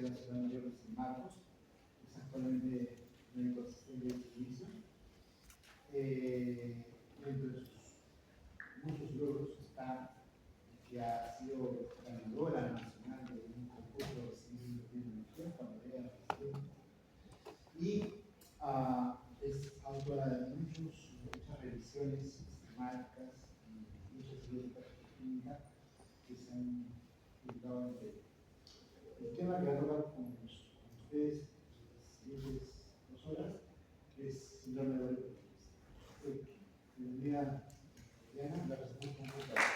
Universidad Nacional Mayor de San Marcos, es actualmente médico asistente de servicio. Entre sus muchos logros está que ha sido ganadora nacional de un concurso de ciencia y tecnología cuando era presidente, y es autora de muchas revisiones sistemáticas y muchas bibliotecas clínicas que se han publicado entre el tema que va a tocar con ustedes las siguientes 2 horas es síndrome de ovario poliquístico. Bienvenida, Diana, la recibimos con mucho cariño.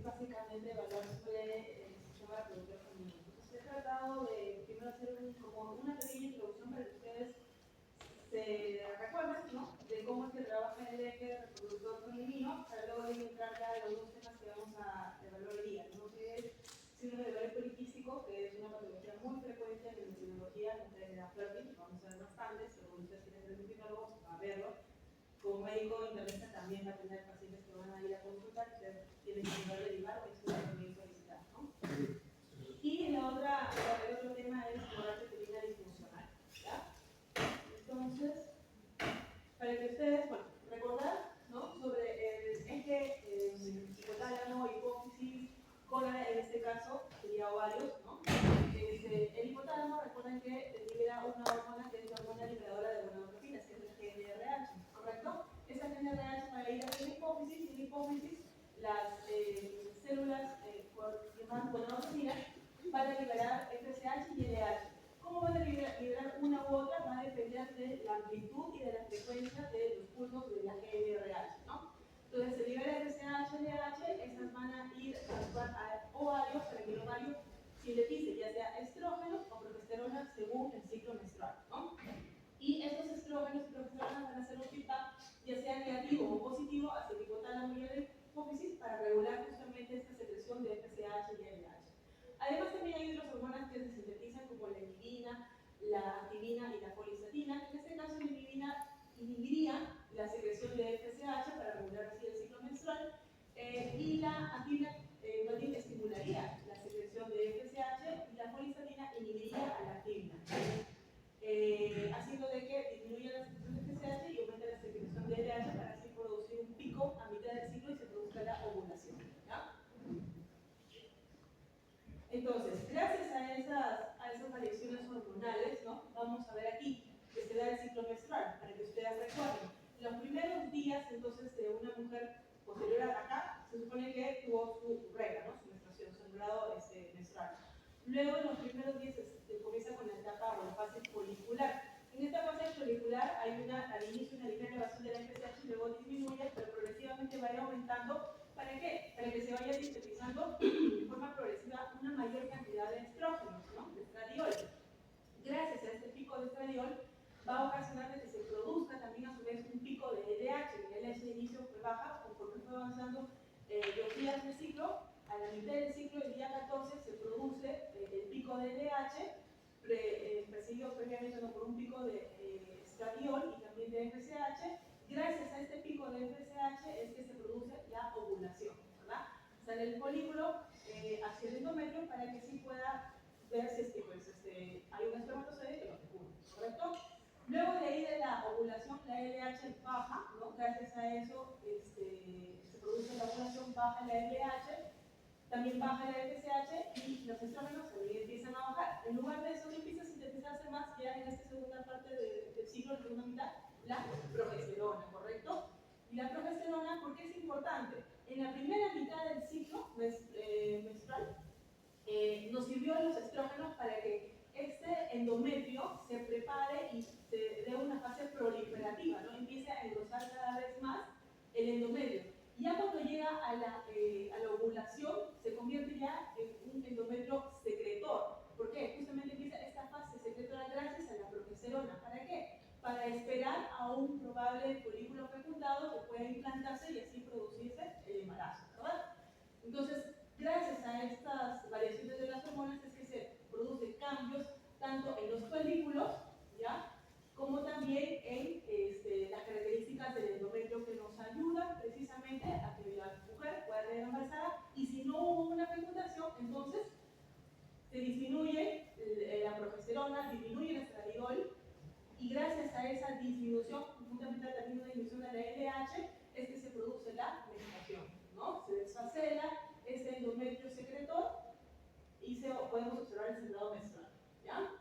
Básicamente evaluar sobre el sistema reproductor femenino. Entonces he tratado de primero hacer como una pequeña introducción para que ustedes se recuerden, ¿no?, de cómo es que trabaja el eje reproductor femenino, para luego entrar ya a los 2 temas que vamos a evaluar hoy día, ¿no?, que es síndrome de ovario poliquístico, que es una patología muy frecuente en la ginecología, en la fértil, vamos a ver bastantes, pero ustedes tienen que ser ginecólogos a verlo. Como médico internista también va a tener pacientes que van a ir a consultar, que tienen que ir a derivar o estudiar también solicitar, ¿no? Y el otro tema es hemorragia uterina disfuncional, ¿ya? Entonces, para que ustedes, bueno, recordar, ¿no?, sobre el eje hipotálamo, hipófisis, cólera, en este caso sería ovarios, ¿no? El hipotálamo, recuerden que libera una hormona que es la hormona liberadora de gonadotropinas, que es la GnRH, ¿correcto? Esa GnRH va a ir hacia la hipófisis, y en la hipófisis las células llamadas gonadotropinas van a liberar FSH y LH. ¿Cómo van a liberar una u otra? Va a depender de la amplitud y de la frecuencia de los pulsos de la GnRH, ¿no? Entonces se libera FSH y LH, esas van a ir a ovario para que el ovario sintetice ya sea estrógeno o progesterona según el ciclo menstrual, ¿no? Y estos estrógenos y progesteronas van a hacer un feedback ya sea negativo o positivo hacia el hipotálamo y el hipófisis para regular justamente esta secreción de FSH y LH. Además también hay otras hormonas que se sintetizan como la inhibina, la activina y la folistatina. En este caso la inhibina inhibiría la secreción de FSH para regular así el ciclo menstrual, y la activina estimularía la secreción de FSH y la folistatina inhibiría a la activina, haciendo de que disminuya la secreción de FSH y aumente la secreción de LH para así producir un pico a mitad del ciclo y se produzca la ovulación, ¿ya? Entonces, gracias a esas variaciones hormonales, ¿no?, vamos a ver aquí que se da el ciclo menstrual, para que ustedes recuerden. Los primeros días, entonces, de una mujer posterior a acá, se supone que tuvo su regla, ¿no?, su menstruación, su sangrado menstrual. Luego, en los primeros días, se comienza con la etapa o la fase folicular. En esta fase folicular hay al inicio una ligera elevación de la FSH y luego disminuye, pero progresivamente va a ir aumentando. ¿Para qué? Para que se vaya sintetizando de forma progresiva una mayor cantidad de estrógenos, ¿no?, de estradiol. Gracias a este pico de estradiol va a ocasionar que se produzca también a su vez un pico de LH. El LH de inicio fue baja, conforme fue avanzando los días del ciclo. A la mitad del ciclo, el día 14, se produce el pico de LH, perseguido previamente por un pico de estradiol y también de FSH. Gracias a este pico de FSH es que se produce la ovulación, ¿verdad? Sale el folículo hacia el endometrio para que sí pueda ver si es que pues, hay un espermatozoide que lo fecunda, ¿correcto? Luego de ahí de la ovulación, la LH baja, ¿no? Gracias a eso se produce la ovulación, baja la LH, también baja la FSH y los estrógenos también empiezan a bajar. En lugar de eso, empieza a sintetizarse más ya en esta segunda parte del ciclo, la segunda mitad, la progesterona, ¿correcto? Y la progesterona, ¿por qué es importante? En la primera mitad del ciclo menstrual, nos sirvió los estrógenos para que este endometrio se prepare y se dé una fase proliferativa negativa, ¿no? Empieza a engrosar cada vez más el endometrio. Ya cuando llega a la ovulación, se convierte ya en un endometrio secretor. ¿Por qué? Justamente empieza esta fase secretora gracias a la progesterona. ¿Para qué? Para esperar a un probable folículo fecundado que pueda implantarse y así producirse el embarazo, ¿verdad? Entonces, gracias a estas variaciones de las hormonas es que se producen cambios tanto en los folículos, ¿ya?, como también en las características del endometrio, que nos ayudan precisamente a que la mujer pueda quedar embarazada, y si no hubo una fecundación, entonces se disminuye la progesterona, disminuye el estradiol, y gracias a esa disminución, fundamentalmente también una disminución de la LH, es que se produce la menstruación, ¿no? Se desfacela este endometrio secretor y podemos observar el sangrado menstrual, ¿ya?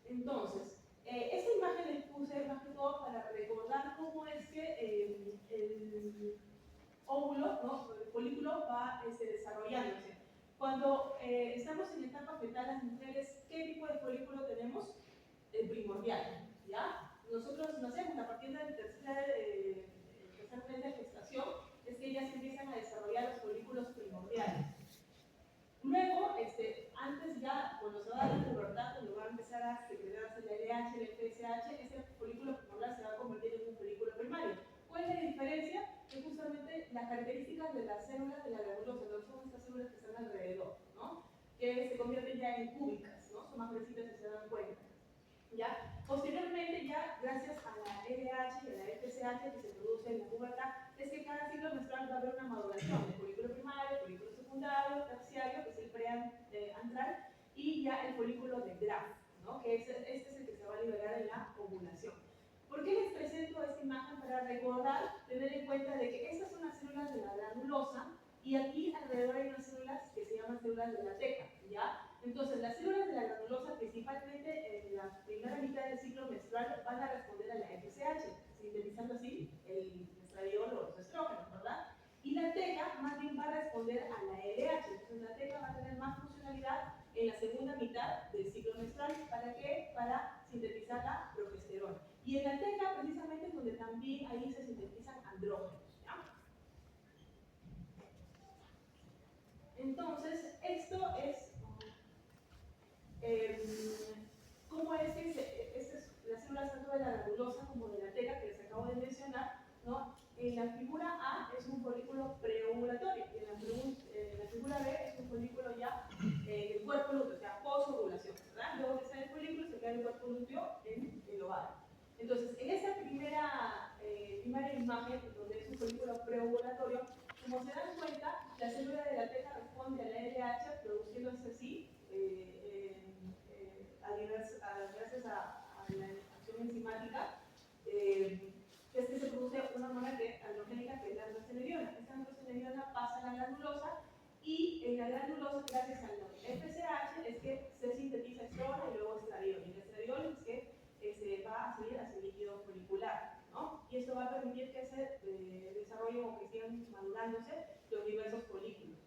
Entonces, esta imagen les puse más que todo para recordar cómo es que el óvulo, ¿no?, el folículo va desarrollándose. Cuando estamos en etapa fetal, las mujeres, ¿qué tipo de folículo tenemos? El primordial, ¿ya? Nosotros nacemos a partir del tercer mes de gestación, es que ya se empiezan a desarrollar los folículos primordiales. Luego, antes ya, cuando se va a dar la pubertad, cuando va a empezar a secretarse la LH, el FSH, ese folículo primordial se va a convertir en un folículo primario. ¿Cuál es la diferencia? Que justamente las características de las células de la granulosa, no son estas células que están alrededor, ¿no?, que se convierten ya en cúbicas, ¿no?, son más grandecitas si se dan cuenta, ¿ya? Posteriormente, ya gracias a la LH y a la FSH que se produce en la pubertad, es que cada ciclo menstrual va a haber una maduración de folículo primario, folículo secundario, terciario, que es el preantral, y ya el folículo de Graf, ¿no?, que este es el que se va a liberar en la ovulación. ¿Por qué les presento esta imagen? Para recordar, tener en cuenta de que estas son las células de la granulosa, y aquí alrededor hay unas células que se llaman células de la teca, ¿ya? Entonces, las células de la granulosa, principalmente en la primera mitad del ciclo menstrual, van a responder a la FSH, sintetizando así el estradiol o los estrógenos, ¿verdad? Y la teca más bien va a responder a la LH. Entonces, la teca va a tener más funcionalidad en la segunda mitad del ciclo menstrual. ¿Para qué? Para sintetizar la progesterona. Y en la teca, precisamente, es donde también ahí se sintetizan andrógenos, ¿ya? Entonces, esto es cómo es que las células tanto de la granulosa como de la teca que les acabo de mencionar, ¿no? En la figura A es un folículo preovulatorio y en la figura B es un folículo ya del cuerpo lúteo, o sea, posovulación, ¿verdad? Luego que sale el folículo se queda el cuerpo lúteo en el ovario. Entonces, en esta primera imagen, donde es un folículo preovulatorio, como se dan cuenta, la célula de la teca responde a la LH produciéndose así, gracias a la acción enzimática, es que se produce una hormona androgénica que es la androstenediona. Esta androstenediona pasa a la granulosa, y en la granulosa, gracias al FSH, es que se sintetiza estrógeno y luego estradiol. Y el estradiol es que se va a salir hacia el líquido folicular, ¿no? Y esto va a permitir que se desarrollen o que sigan madurándose los diversos folículos.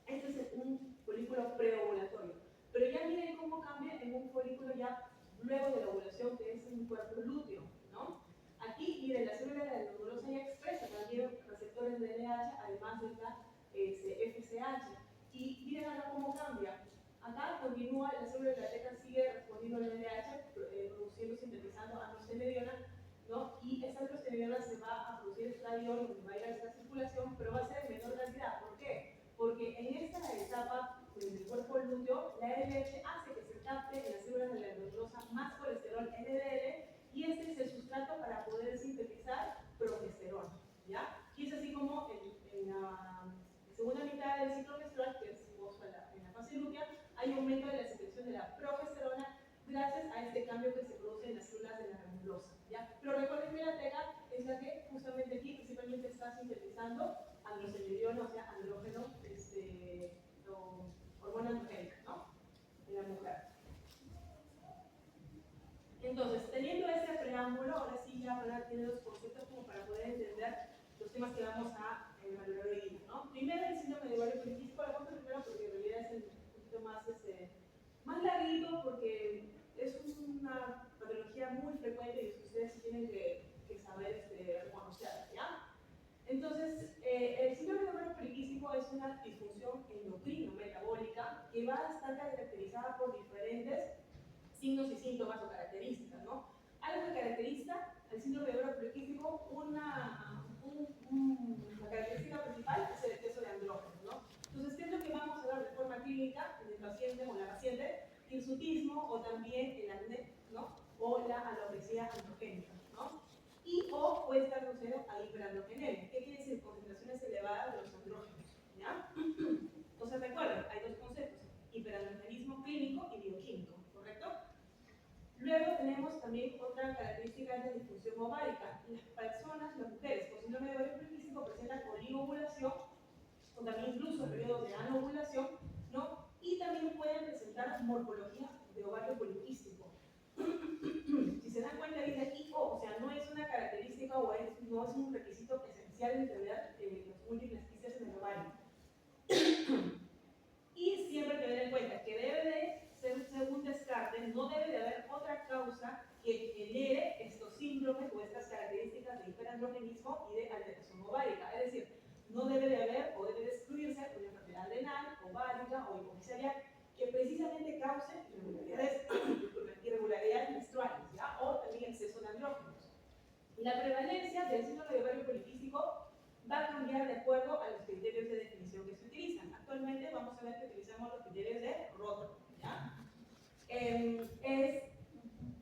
Este es un folículo preovulatorio. Pero ya miren cómo cambia en un folículo ya luego de la ovulación, que es un cuerpo lúteo, ¿no? Aquí, miren, la célula de la granulosa ya expresa también receptores de LH, además de la FSH. Y miren acá cómo cambia. Acá continúa, la célula de la teca sigue respondiendo al LH, produciendo, sintetizando androstenediona, ¿no? Y esta androstenediona se va a producir estradiol, donde va a ir a esta circulación, pero va a ser en menor cantidad. ¿Por qué? Porque en esta etapa del cuerpo lúteo, la LH hace que se capte en las células de la granulosa más colesterol LDL, y este es el sustrato para poder sintetizar progesterona, ¿ya? Y es así como en la segunda mitad del ciclo menstrual, que es en la fase lútea, hay aumento de la secreción de la progesterona gracias a este cambio que se produce en las células de la granulosa, ¿ya? Pero recuerden que la teca es la que justamente aquí principalmente está sintetizando androstenediona, o sea, andrógeno, hormona androgénica, ¿no?, en la mujer. Entonces, teniendo este preámbulo, ahora sí ya tiene los conceptos como para poder entender los temas que vamos a valorar hoy día, ¿no? Primero, el síndrome de ovario poliquístico. Lo vamos primero porque en realidad es un poquito más larguito, porque es una síntomas o características, ¿no? Algo que caracteriza al síndrome de ovario poliquístico, la característica principal es el exceso de andrógenos, ¿no? Entonces, ¿qué es lo que vamos a ver de forma clínica en el paciente o en la paciente? Hirsutismo o también el acné, ¿no? O la alopecia androgénica, ¿no? Y o puede estar asociado a hiperandrogenemia. ¿Qué quiere decir? Concentraciones elevadas de los andrógenos, ¿ya? Entonces, recuerden, hay dos conceptos: hiperandrogenismo clínico y bioquímico, ¿correcto? Luego tenemos también otra característica de disfunción ovárica. Las personas, las mujeres con síndrome de ovario poliquístico presentan oligovulación o también incluso periodos de anovulación, ¿no? Y también pueden presentar morfología de ovario poliquístico. Si se dan cuenta, dice IO, o sea, no es una característica o no es un requisito esencial de tener los múltiples quistes en el ovario. Y siempre tener en cuenta que debe de ser un descarte, no debe de haber otra causa que genere estos síndromes o estas características de hiperandrogenismo y de alteración ovárica. Es decir, no debe de haber o debe de excluirse una enfermedad renal, ovárica o hipoficiarial que precisamente cause irregularidades menstruales, ¿ya? O también exceso de andrógenos. La prevalencia del síndrome de ovario poliquístico va a cambiar de acuerdo a los criterios de definición que se utilizan. Actualmente vamos a ver que utilizamos los criterios de Roth, ¿ya?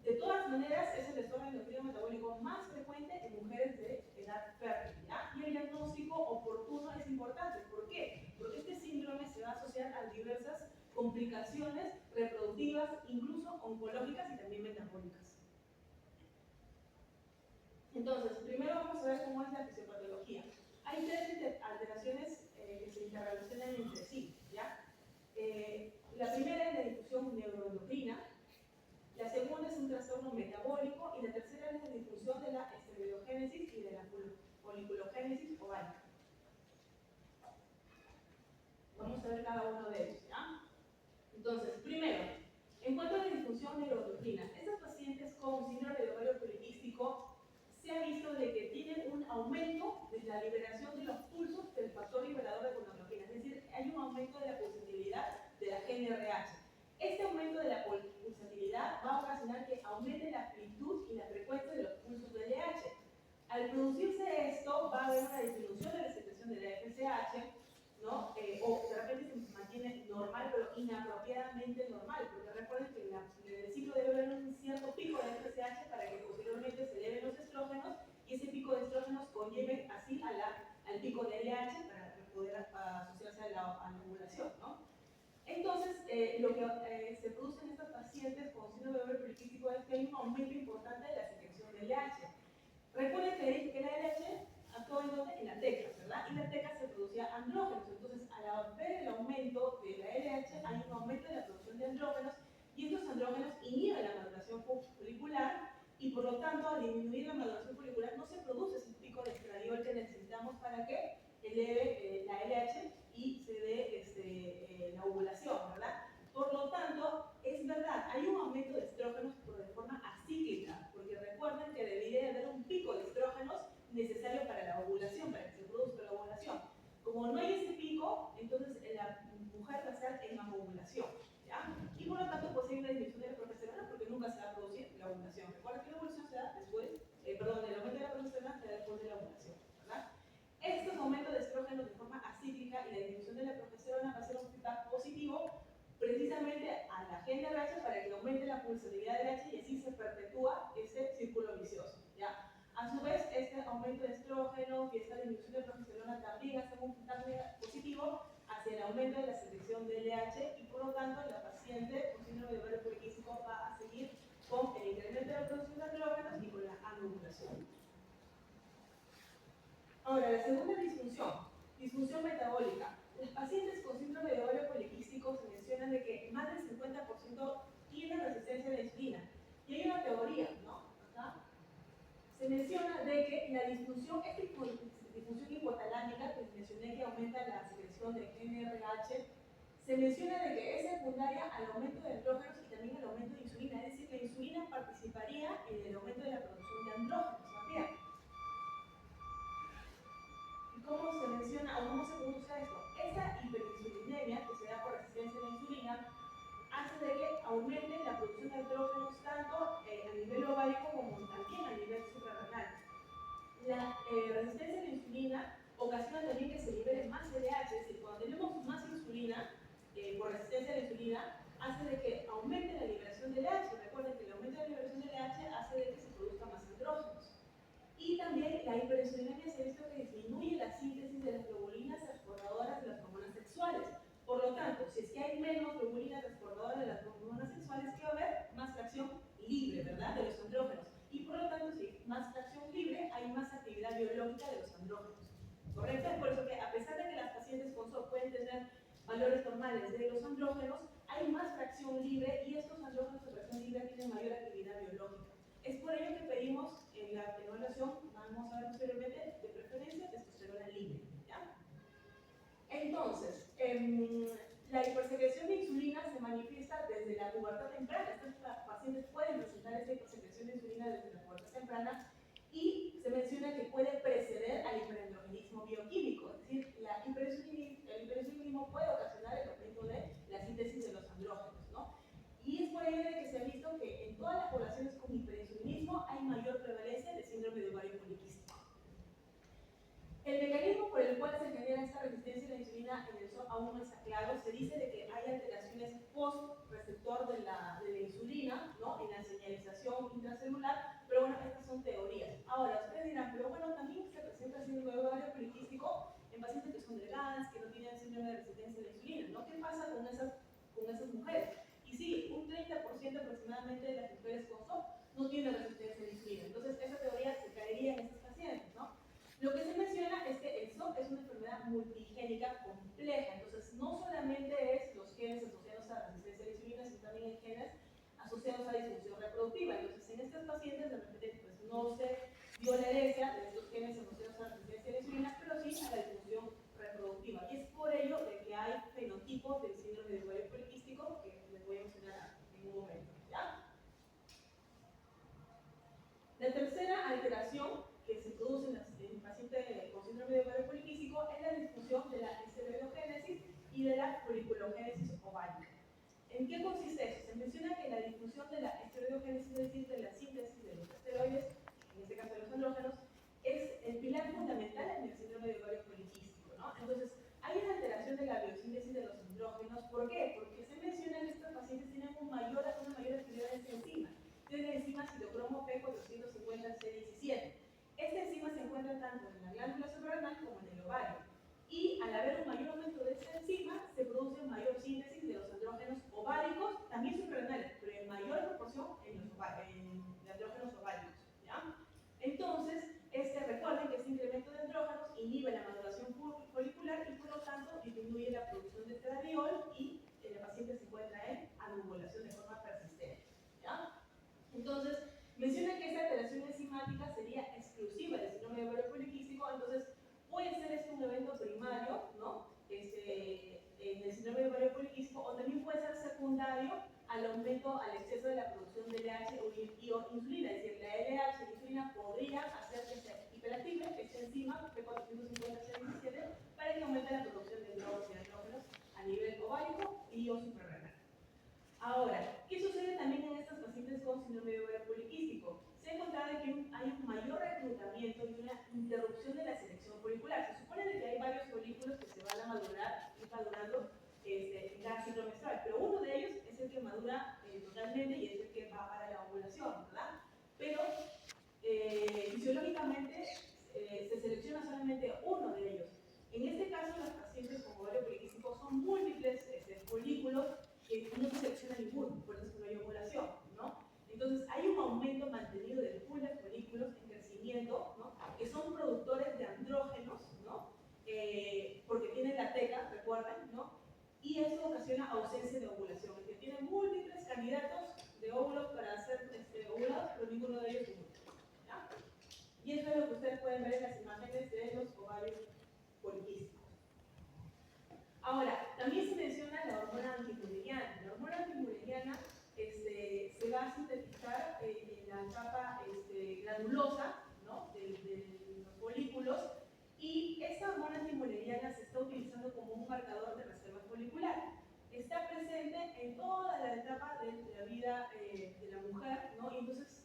De todas maneras, es el desorden endocrino metabólico más frecuente en mujeres de edad fértil, ¿ya? Y el diagnóstico oportuno es importante. ¿Por qué? Porque este síndrome se va a asociar a diversas complicaciones reproductivas, incluso oncológicas y también metabólicas. Entonces, primero vamos a ver cómo es la fisiopatología. Hay tres alteraciones que se interrelacionan entre sí, ¿ya? La primera es la difusión neuroendocrina, la segunda es un trastorno metabólico y la tercera es la difusión de la esteroidogénesis y de la foliculogénesis ovárica. Vamos a ver cada uno de ellos, ¿ya? Entonces, primero, en cuanto a la disfunción neuroendocrina, estas pacientes con síndrome de ovario poliquístico se ha visto de que tienen un aumento de la liberación de los pulsos del factor liberador de gonadotropina, es decir, hay un aumento de la pulsatilidad de la GnRH. Este aumento de la pulsatilidad va a ocasionar que aumente la amplitud y la frecuencia de los pulsos del LH. Al producirse esto, va a haber una disminución de la secreción de la FSH, ¿no? O de repente se mantiene normal, pero inapropiadamente normal, porque recuerden que en el ciclo debe haber un cierto pico de FSH para que posteriormente se eleven los estrógenos y ese pico de estrógenos conlleve así al pico de LH para poder asociarse a la ovulación, ¿no? Entonces, lo que se produce en estas pacientes con síndrome de ovario poliquístico es que hay un aumento importante de la secreción de LH. Recuerden que dije que la LH actúa en la teca, ¿verdad? Y la teca se producía andrógenos. Entonces, al ver el aumento de la LH, hay un aumento de la producción de andrógenos y estos andrógenos inhiben la maduración folicular y por lo tanto, al disminuir la maduración folicular, no se produce ese pico de estradiol que necesitamos para que eleve la LH y se dé la ovulación, ¿verdad? Por lo tanto, es verdad, hay un aumento de estrógenos pero de forma acíclica, porque recuerden que debería haber un pico de estrógenos necesario para la ovulación, para que se produzca la ovulación. Como no hay ese pico, entonces la mujer va a estar en anovulación, ¿ya? Y por lo tanto, pues hay una disminución de la progesterona porque nunca se va a producir la ovulación. Recuerden que la ovulación se da después, el aumento de la progesterona se da después de la ovulación, ¿verdad? Estos aumentos de estrógenos de forma acíclica y la disminución de la progesterona va a ser un feedback positivo precisamente a la GnRH para que aumente la pulsatilidad del H y así se perpetúa ese círculo vicioso, ¿ya? A su vez, este aumento de estrógeno y esta disminución de progesterona también hace un feedback positivo hacia el aumento de la secreción de LH y por lo tanto la paciente con síndrome de ovario poliquístico va a seguir con el incremento de la producción de andrógenos y con la anovulación. Ahora, la segunda disfunción metabólica. Las pacientes con síndrome de ovario poliquístico se mencionan de que más del 50% tienen resistencia a la insulina. Y hay una teoría, ¿no? Acá se menciona de que la disfunción hipotalámica, que mencioné que aumenta la secreción de GnRH, se menciona de que es secundaria al aumento de andrógenos y también al aumento de insulina. Es decir, que la insulina participaría en el aumento de la producción de andrógenos también. ¿Cómo se menciona o cómo se produce esto? Esta hiperinsulinemia, que se da por resistencia a la insulina, hace de que aumente la producción de andrógenos tanto hormonales de los andrógenos, hay más fracción libre y estos andrógenos de fracción libre tienen mayor actividad biológica. Es por ello que pedimos en la evaluación, vamos a ver posteriormente, de preferencia testosterona libre. ¿Ya? Entonces, la hipersecreción de insulina se manifiesta desde la pubertad temprana. Estos pacientes pueden presentar esta hipersecreción de insulina desde la pubertad temprana y se menciona que puede preceder al hiperandrogenismo bioquímico, es decir, el hiperinsulinismo puede ocasionar el aumento de la síntesis de los andrógenos, ¿no? Y es por ello de que se ha visto que en todas las poblaciones con hiperinsulinismo hay mayor prevalencia de síndrome de ovario poliquístico. El mecanismo por el cual se genera esta resistencia a la insulina en el SOP aún no está claro. Se dice de que hay alteraciones post-receptor de la insulina, ¿no?, en la señalización intracelular, pero bueno, estas son teorías. Ahora, ustedes dirán, pero bueno, también se presenta síndrome de ovario poliquístico en pacientes que son delgadas, que no tienen síndrome de resistencia a la insulina, ¿no? ¿Qué pasa con esas mujeres? Y sí, un 30% aproximadamente de las mujeres con SOP no tienen resistencia a la insulina. Entonces, esa teoría se caería en esas pacientes, ¿no? Lo que se menciona es que el SOP es una enfermedad multigénica compleja, entonces no solamente es los genes asociados a la resistencia a la insulina, sino también hay genes asociados a la disfunción reproductiva. Entonces, en estas pacientes, de repente, pues, no se dio la herencia de estos genes asociados a la resistencia a la insulina, pero sí a la disfunción reproductiva. Y es por ello de que hay fenotipos del síndrome de ovario poliquístico que les voy a mencionar en un momento. ¿Ya? La tercera alteración que se produce en el paciente con síndrome de ovario poliquístico es la disfunción de la esteroidogénesis y de la foliculogénesis ovárica. ¿En qué consiste eso? Se menciona que la disfunción de la esteroidogénesis, es decir, de la síntesis de los esteroides, en este caso de los andrógenos, es el pilar fundamental en el síndrome de ovario poliquístico, ¿no? Entonces, hay una alteración de la biosíntesis de los andrógenos. ¿Por qué? Porque se menciona que estos pacientes tienen una mayor actividad de esta enzima. Tiene la enzima citocromo P450C17. Esta enzima se encuentra tanto en la glándula suprarrenal como en el ovario. Y al haber un mayor aumento de esta enzima, se produce mayor síntesis de los andrógenos ováricos, también suprarrenales, pero en mayor proporción en los andrógenos ováricos. ¿Ya? Entonces, recuerden que este incremento de andrógenos inhibe la maduración folicular y por lo tanto disminuye la producción de estradiol y el paciente se encuentra en anovulación de forma persistente. ¿Ya? Entonces, menciona que esta alteración enzimática sería exclusiva del síndrome de ovario poliquístico, entonces puede ser este un evento primario, ¿no?, en el síndrome de ovario poliquístico, o también puede ser secundario al aumento, al exceso de la producción de LH o insulina, es decir, la LH y insulina podría hacer que se hiperactive esta enzima P450C17 para que aumente la producción de glóbulos y andrógenos a nivel ovárico y o suprarrenal. Ahora, ¿qué sucede también en estas pacientes con síndrome de ovario poliquístico? Se ha encontrado que hay un mayor reclutamiento y una interrupción de la selección folicular. Se supone que hay varios folículos que se van a madurar, ir madurando en cada ciclo menstrual, pero uno de ellos es el que madura totalmente y es el que va para la ovulación, ¿verdad? Pero fisiológicamente se selecciona solamente uno de ellos. En este caso, los pacientes con ovario poliquístico son múltiples folículos que no se selecciona ninguno, por eso es que no hay ovulación, ¿no? Entonces, hay un aumento mantenido del pool de folículos en crecimiento, ¿no?, que son productores de andrógenos, ¿no?, porque tienen la teca, recuerden, ¿no?, y eso ocasiona ausencia de ovulación, es que tienen múltiples candidatos de óvulos para ser ovulados, pero ninguno de ellos ovula, ¿ya? Y eso es lo que ustedes pueden ver en las imágenes de los ovarios poliquísticos. Ahora, también se menciona la hormona antimureriana. La hormona antimureriana se va a sintetizar en la capa granulosa, ¿no?, de los folículos, y esta hormona antimureriana se está utilizando como un marcador de reserva folicular. Está presente en toda la etapa de la vida de la mujer, ¿no?, y entonces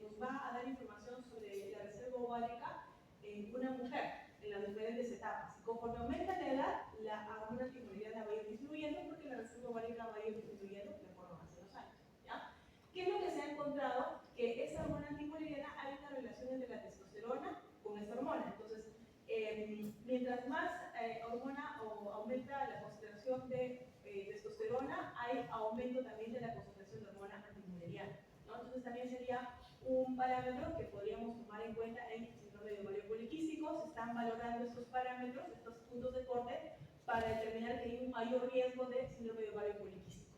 nos va a dar información sobre la reserva ovárica en una mujer en las diferentes etapas. Y conforme aumenta la edad, la hormona antimureriana va a ir disminuyendo porque la reserva ovárica va a ir disminuyendo de acuerdo a los años. ¿Ya? ¿Qué es lo que se ha encontrado? Que esa hormona antimureriana hay una relación entre la testosterona con esta hormona. Entonces, mientras más hormona o aumenta la concentración de testosterona, hay aumento también de la concentración de hormona antimureriana, ¿no? Entonces, también sería un parámetro que podríamos tomar en cuenta en el síndrome de ovario poliquístico. Se están valorando estos parámetros, estos puntos de corte, para determinar que hay un mayor riesgo de síndrome de ovario poliquístico.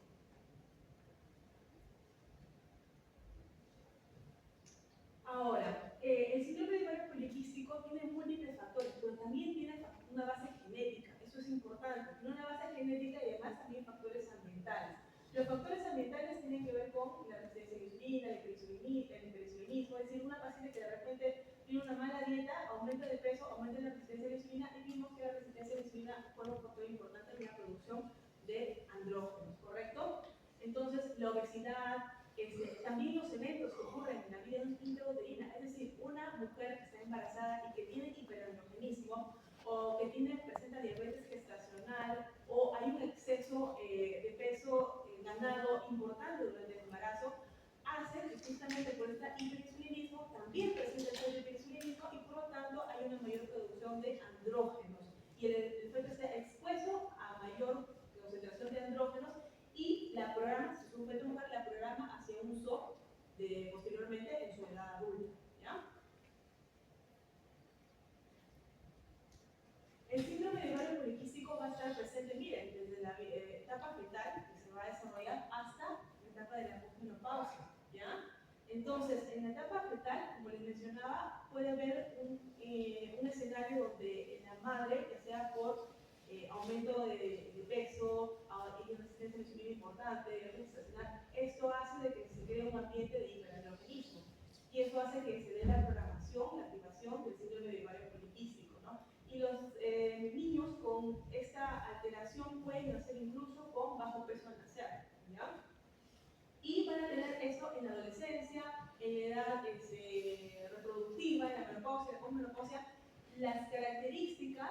Ahora, el síndrome de ovario poliquístico tiene múltiples factores, pero también tiene una base genética, eso es importante, tiene una base genética y además también factores ambientales. Los factores ambientales tienen que ver con la resistencia a la insulina, el hiperinsulinismo, es decir, una paciente que de repente tiene una mala dieta, aumenta de peso, aumenta la resistencia a la insulina y vimos que la resistencia a la insulina fue un factor importante en la producción de andrógenos, ¿correcto? Entonces, la obesidad, también los eventos que ocurren en la vida intrauterina, es decir, una mujer que está embarazada y que tiene hiperandrogenismo o que presenta diabetes gestacional o hay un exceso de peso ganado importante durante el embarazo, hace que justamente por este hiperinsulinismo también presente el hiperinsulinismo y por lo tanto hay una mayor producción de andrógenos y el feto está expuesto a mayor concentración de andrógenos y la programa, si es un feto mujer, la programa hacia un uso posteriormente en su edad adulta, ¿ya? El síndrome de ovario poliquístico va a estar presente, miren, desde la etapa fetal, que se va a desarrollar, hasta la etapa de la posmenopausia, ¿ya? Entonces, en la etapa fetal, como les mencionaba, puede haber un escenario donde la madre, ya sea por aumento de peso, y resistencia a la insulina importante, esto hace de que se cree un ambiente de hiperandrogenismo. Y eso hace que se dé la programación, la activación del síndrome de ovario poliquístico, ¿no? Y los niños con esta alteración pueden nacer incluso con bajo peso al nacer, ¿ya? Y van a tener eso en la adolescencia, en la edad reproductiva, en la menopausia, la posmenopausia. Las características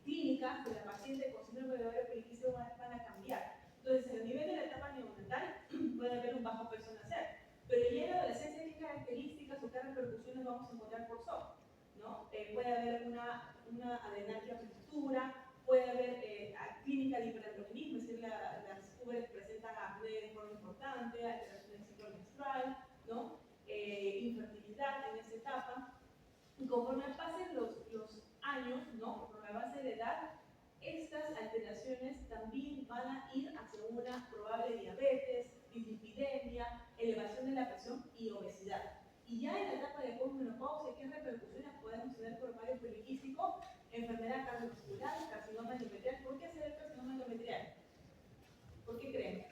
clínicas de la paciente con síndrome de ovario poliquístico van a cambiar. Entonces, a nivel de la etapa neonatal, puede haber un bajo peso al nacer, pero ya en la adolescencia, ¿qué características o qué repercusiones vamos a encontrar por SOP? ¿No? Puede haber una adrenalgia prematura, puede haber clínica de hiperandrogenismo, es decir, las púberes presentan acné de forma importante, alteración del ciclo menstrual, ¿no? Infertilidad en esa etapa. Y conforme pasen los años, ¿no? Conforme avance la edad, estas alteraciones también van a ir hacia una probable diabetes, dislipidemia, elevación de la presión y obesidad. Y ya en la etapa de posmenopausia, ¿qué repercusiones podemos tener por ovario poliquístico? Enfermedad cardiovascular, carcinoma endometrial. ¿Por qué se da el carcinoma endometrial? ¿Por qué creen?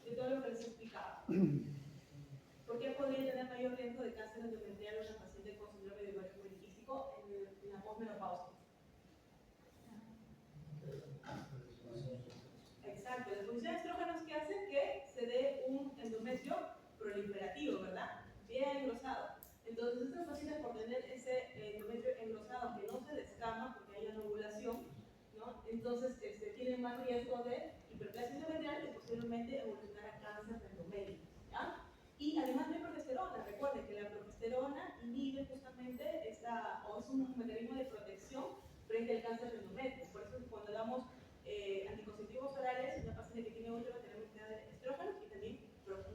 De todo lo que les he explicado. ¿Por qué podría tener mayor riesgo de cáncer endometrial en una paciente con síndrome de ovario poliquístico en la posmenopausia? Exacto, la exposición a estrógenos que hace que se dé un endometrio proliferativo, ¿verdad? Bien engrosado. Entonces, estas pacientes por tener ese endometrio engrosado que no se descama porque hay una ovulación, ¿no? Entonces tienen más riesgo de hiperplasia endometrial y posiblemente evolucionar a cáncer de endometrio, ¿ya? Y además de progesterona, recuerden que la progesterona inhibe justamente o es un mecanismo de protección frente al cáncer de endometrio. Por eso cuando damos anticonceptivos orales, una paciente que tiene útero tenemos que dar estrógenos y también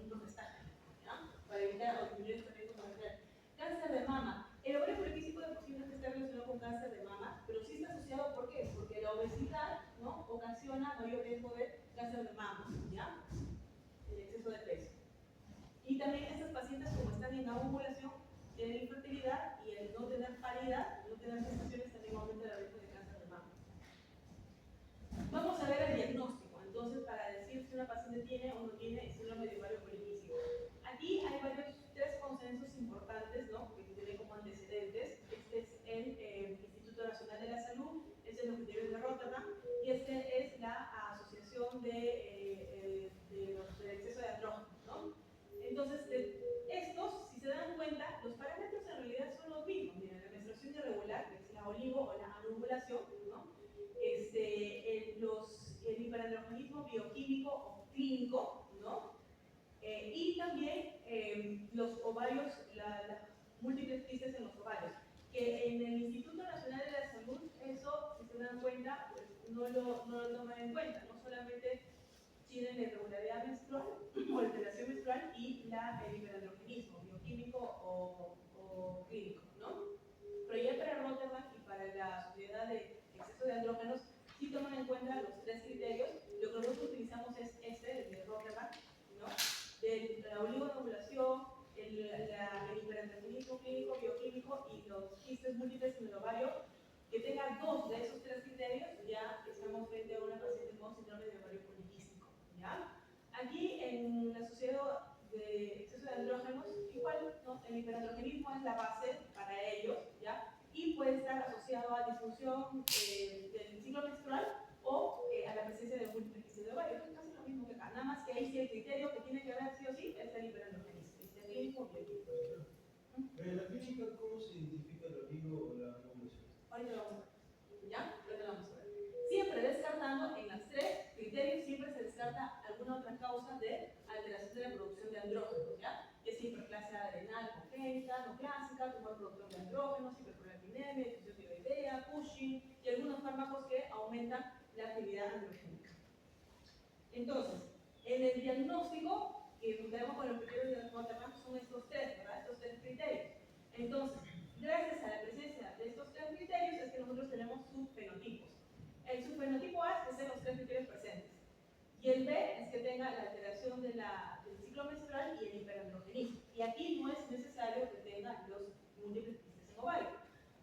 un progestágeno, ¿ya? Para evitar o disminuir el riesgo endometrial. Cáncer de mama. El ovario poliquístico de por sí no está relacionado con cáncer de mama, pero sí está asociado, ¿por qué? Porque la obesidad, ¿no? Ocasiona mayor riesgo de cáncer de mama, ¿ya? El exceso de peso. Y también estas pacientes, como están en ovulación, tienen infertilidad y el no tener paridad, no tener gestaciones, también aumenta el riesgo de cáncer de mama. Vamos a ver el diagnóstico, entonces, para decir si una paciente tiene o no tiene síndrome de ovario poliquístico. Aquí hay tres consensos importantes, ¿no? Que se tienen como antecedentes. Este es el Instituto Nacional de la Salud, este es los criterios de Rotterdam y este es la Asociación del exceso de andrógenos, ¿no? Entonces, estos, si se dan cuenta, los parámetros en realidad son los mismos. Miren, la menstruación irregular, que es la olivo o la anovulación, ¿no? El hiperandrogenismo bioquímico o clínico, ¿no? Y también los ovarios, las múltiples quistes en los ovarios, que en el Instituto Nacional de la Salud, eso, si se dan cuenta, pues no lo toman en cuenta, no solamente tienen irregularidad menstrual o alteración menstrual y el hiperandrogenismo bioquímico o biológico clínico, ¿no? Pero ya para Rotterdam y para la sociedad de exceso de andrógenos, sí toman en cuenta los tres criterios. Lo que nosotros utilizamos es el de Rotterdam, ¿no? De la oligonovulación, el hiperandrogenismo clínico, bioquímico y los quistes múltiples en el ovario, que tenga dos de esos tres criterios, ya estamos frente a una paciente con síndrome de ovario poliquístico, ¿ya? Aquí en la sociedad de exceso de andrógenos, igual, ¿no? El hiperandrogenismo es la base para ellos, ¿ya? Y puede estar asociado a disfunción del ciclo menstrual o a la presencia de múltiples quistes de ovario. Es casi lo mismo que acá, nada más que ahí sí el criterio que tiene que haber sí o sí es el hiperandrogenismo, clínico bioquímico. Pero en la clínica, ¿cómo se identifica el oligo o la ovulación? Ahorita lo vamos a ver, ¿ya? Ahorita lo vamos a ver. Siempre descartando, en las tres criterios siempre se descarta alguna otra causa de alteración de la producción de andrógenos, ¿ya? Es hiperplasia adrenal congénita, no clásica, tumor productor de andrógenos, hiperprolactinemia, disfunción tiroidea, Cushing y algunos fármacos que aumentan la actividad androgénica. Entonces, en el diagnóstico, que nos quedamos con los criterios de Rotterdam, son estos tres, ¿verdad? Estos tres criterios. Entonces, gracias a la presencia de estos tres criterios es que nosotros tenemos subfenotipos. El subfenotipo A es que sean los tres criterios presentes. Y el B es que tenga la alteración del ciclo menstrual y el hiperandrogenismo. Y aquí no es necesario que tenga los múltiples quistes en ovario.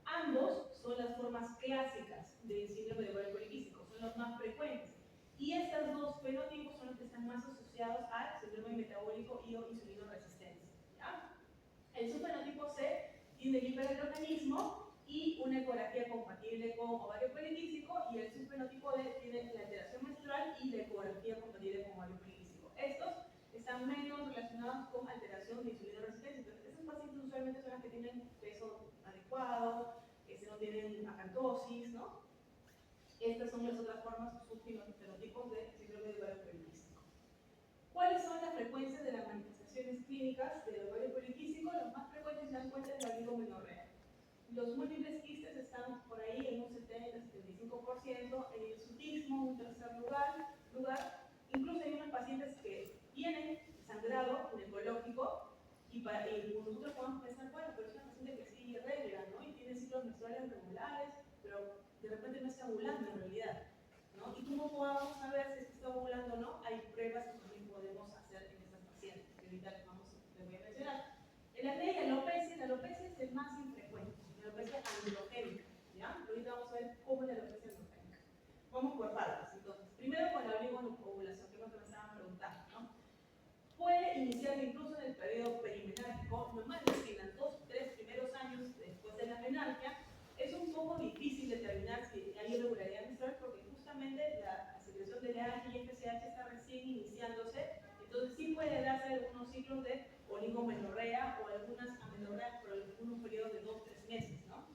Ambos son las formas clásicas del síndrome de ovario poliquístico, son los más frecuentes. Y estos dos fenotipos son los que están más asociados al síndrome metabólico y o insulino resistencia, ¿ya? El subfenotipo C tiene el hiperandrogenismo y una ecografía compatible con ovario poliquístico, y el subfenotipo D tiene la alteración menstrual y la ecografía compatible con ovario poliquístico. Estos están menos relacionados con alteración de insulino resistencia. Entonces, esos pacientes usualmente son los que tienen peso adecuado, que no tienen acantosis, ¿no? Estas son las otras formas subfenotipos de síndrome de ovario poliquístico. ¿Cuáles son las frecuencias de las manifestaciones clínicas del ovario poliquístico? Los más frecuentes se dan cuenta de la oligomenorrea. Los múltiples quistes están por ahí en un 70-75%, el hirsutismo un tercer lugar. Incluso hay unos pacientes que tienen sangrado ginecológico y nosotros podemos pensar, bueno, pero es una paciente que sí irregular, ¿no? Y tiene ciclos menstruales regulares, pero de repente no está ovulando en realidad, ¿no? ¿Y cómo podamos saber si es que está ovulando o no? Hay pruebas que también podemos hacer en estas pacientes, que ahorita les voy a mencionar. El acné y la alopecia es el más infrecuente, la alopecia androgénica, ¿ya? Ahorita vamos a ver cómo es la alopecia androgénica. Vamos por partes, entonces. Primero con la oligonovulación, que es lo que me estaban preguntando, ¿no? Puede iniciar incluso en el periodo perimenárquico, normalmente en los 2-3 primeros años después de la menarquia. Es un poco difícil determinar si hay irregularidad menstrual porque justamente la secreción de AHA y FSH está recién iniciándose, entonces sí puede darse algunos ciclos de oligomenorrea o algunas amenorreas por algunos periodos de 2-3 meses, ¿no?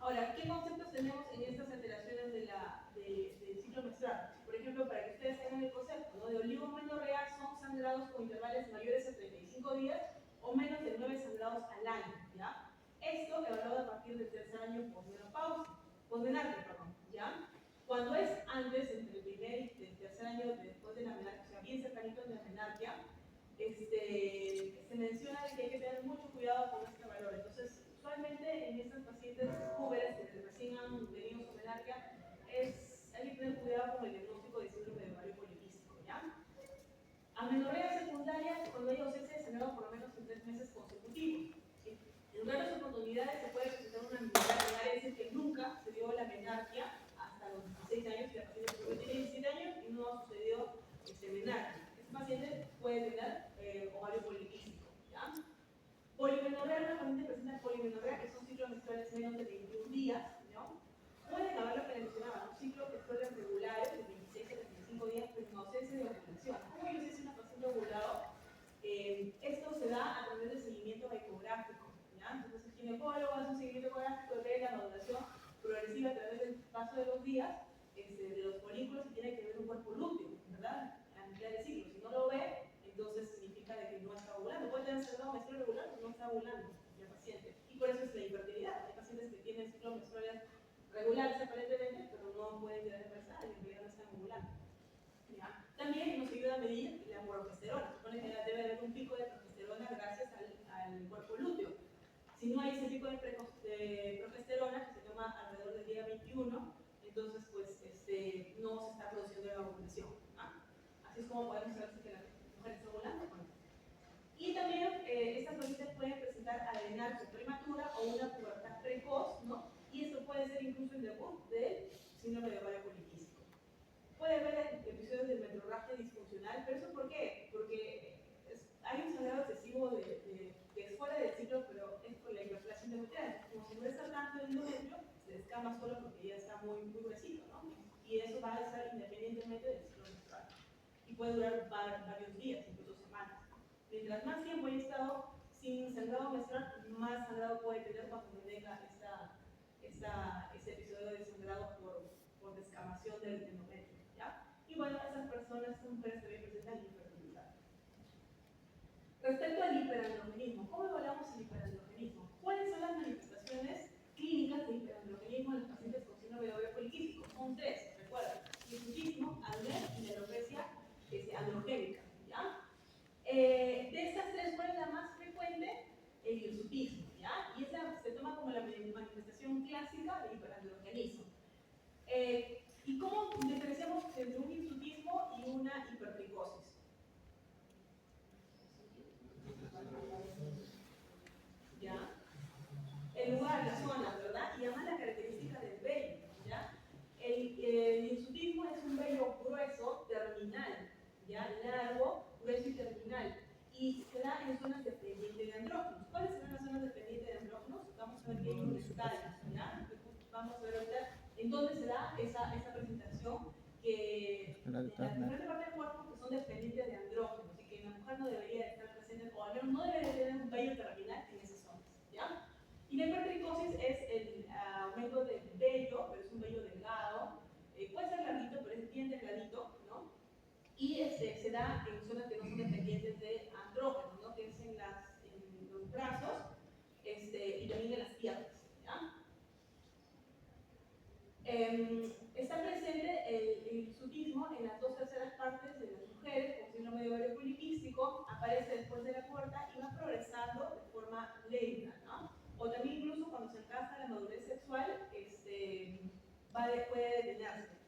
Ahora, ¿qué conceptos tenemos en estas alteraciones del ciclo menstrual? Por ejemplo, para que ustedes tengan el concepto, ¿no? De oligomenorrea son sangrados con intervalos mayores a 35 días o menos de 9 sangrados al año, ¿ya? Esto evaluado a partir del tercer año posmenarquia, ¿ya? Cuando es antes, entre el primer y el tercer año después de la menarquia, o sea, bien cercanito de la menarquia, se menciona que hay que tener mucho cuidado con este valor. Entonces, usualmente en estas pacientes jóvenes que recién han venido su menarquia, hay que tener cuidado con el diagnóstico de síndrome de ovario poliquístico, ¿ya? Amenorrea secundaria cuando hay ausencia de sangrado por lo menos en 3 meses consecutivos. En raras oportunidades se puede presentar una amenorrea, es decir, que nunca se dio la menarquia hasta los 16 años, y la paciente tiene 17 años y no ha sucedido menarquia. Este paciente puede tener ovario poliquístico, ¿ya? Polimenorrea, una paciente presenta polimenorrea, que son ciclos menstruales menos de 21 días, ¿no? Pueden haber lo que les mencionaba, un ciclo menstruales regulares de 26 a 35 días, pero en ausencia de ovulación. ¿Cómo yo sé si una paciente ovulado? Esto se da a través del seguimiento ecográfico, ¿ya? Entonces el ginecólogo hace un seguimiento ecográfico, ve la maduración progresiva a través del paso de los días de los folículos, y tiene que ver un cuerpo lúteo, ¿verdad? A mitad del ciclo. Si no lo ve, entonces significa de que no está ovulando. Puede tener sangrado menstrual regular, pero no está ovulando el paciente. Y por eso es la infertilidad. Hay pacientes que tienen ciclos menstruales regulares aparentemente, pero no pueden quedar embarazadas y en realidad no están ovulando, ¿ya? También nos ayuda a medir la progesterona. Supone que debe haber un pico de progesterona gracias al cuerpo lúteo. Si no hay ese pico de progesterona que se toma alrededor del día 21, entonces pues no se está produciendo la ovulación. Así es como podemos saber si la mujer está ovulando o no. Y también estas pacientes pueden presentar adrenarquia prematura o una pubertad precoz, ¿no? Y esto puede ser incluso el debut del síndrome de ovario poliquístico. Puede haber episodios de metrorragia disfuncional, pero ¿eso por qué? Porque hay un sangrado excesivo que es fuera del ciclo, pero es por la hiperplasia endometrial. Como se muestra tanto el endometrio, se descama solo porque ya está muy gruesito, ¿no? Y eso va a estar independientemente del ciclo menstrual. Y puede durar varios días, incluso semanas. Mientras más tiempo haya estado sin sangrado menstrual, más sangrado puede tener cuando tenga ese episodio de sangrado por descamación del endometrio, ¿ya? Y bueno, esas personas, estas mujeres también presentan infertilidad. Respecto al hiperandrogenismo, ¿cómo evaluamos el hiperandrogenismo? ¿Cuáles son las manifestaciones clínicas de hiperandrogenismo en los pacientes con síndrome de ovario poliquístico? Son tres, recuerden: hirsutismo, acné y alopecia androgénica, ¿ya? De estas tres, ¿cuál es la más frecuente? El hirsutismo, ¿ya? Y esa se toma como la manifestación clásica de hiperandrogenismo. ¿Y cómo diferenciamos entre un hirsutismo y una hipertricosis? ¿Ya? El lugar, la zona, ¿verdad? Y además la característica del vello, ¿ya? El hirsutismo es un vello grueso, terminal, ¿ya? Largo, grueso y terminal. Y se da en zonas dependientes de andrógenos. ¿Cuáles son las zonas dependientes de andrógenos? Vamos a ver que hay una escala, ¿ya? Vamos a ver ahorita en dónde se da esa presentación que en la diferente parte del cuerpo que son dependientes de andrógenos y que en la mujer no debería estar presente, o al menos no debería tener un vello terminal en esas zonas, ¿ya? Y la hipertricosis es el aumento del vello, pero es un vello delgado, puede ser larguito, pero es bien delgadito, ¿no? Y se da en zonas que no son dependientes de andrógenos, ¿no? Que es en los brazos y también en las piernas, ¿ya? Está presente el hirsutismo en las 2/3 partes de las mujeres con síndrome de ovario poliquístico, aparece después de la pubertad y va progresando de forma lenta, ¿no? O también incluso cuando se alcanza la madurez sexual, puede detenerse.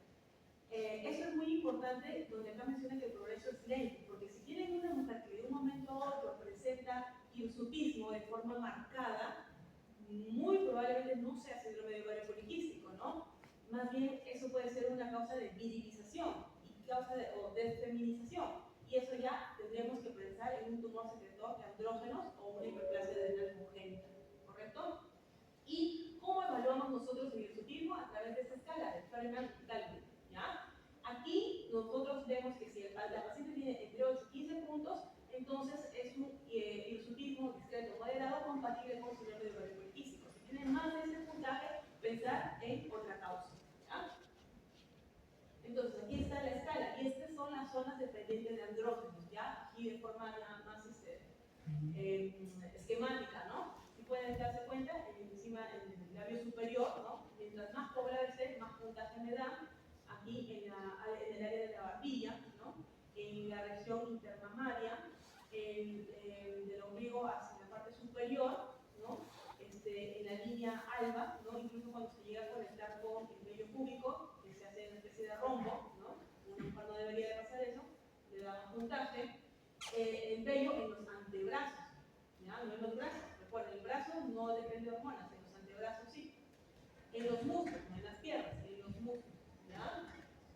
Eso es muy importante, donde acá menciona que el progreso es lento, porque si tienen una mujer que de un momento a otro presenta hirsutismo de forma marcada, muy probablemente no sea síndrome de ovario poliquístico, ¿no? Más bien eso puede ser una causa de virilización o desfeminización, y eso ya tendríamos que pensar en un tumor secretor de andrógenos o una hiperplasia adrenal congénita, ¿correcto? ¿Y cómo evaluamos nosotros el hirsutismo? A través de esta escala de Fermat y Talbot, ¿ya? Aquí nosotros vemos que si la paciente tiene entre 8 y 15 puntos, entonces es un hirsutismo discreto moderado compatible con síndrome de ovario poliquístico. Si tiene más de ese puntaje, pensar en otra causa, ¿ya? Entonces aquí está la escala y estas son las zonas dependientes de andrógenos, ¿ya? Aquí de forma más esquemática, ¿no? Si pueden darse cuenta, encima en el labio superior, ¿no? Mientras más poblado esté, más puntaje me da. Aquí en el área de la barbilla, ¿no? En la región intermamaria, del ombligo hacia la parte superior, ¿no? En la línea alba, ¿no? Incluso cuando se llega a conectar con el vello púbico, que se hace una especie de rombo, ¿no? Una mujer no debería de pasar eso, le da más puntaje. El vello en los antebrazos, ¿ya? No en los brazos. Recuerden, el brazo no depende de hormonas, en los antebrazos sí. En los músculos, no en las piernas, en los músculos, ¿ya?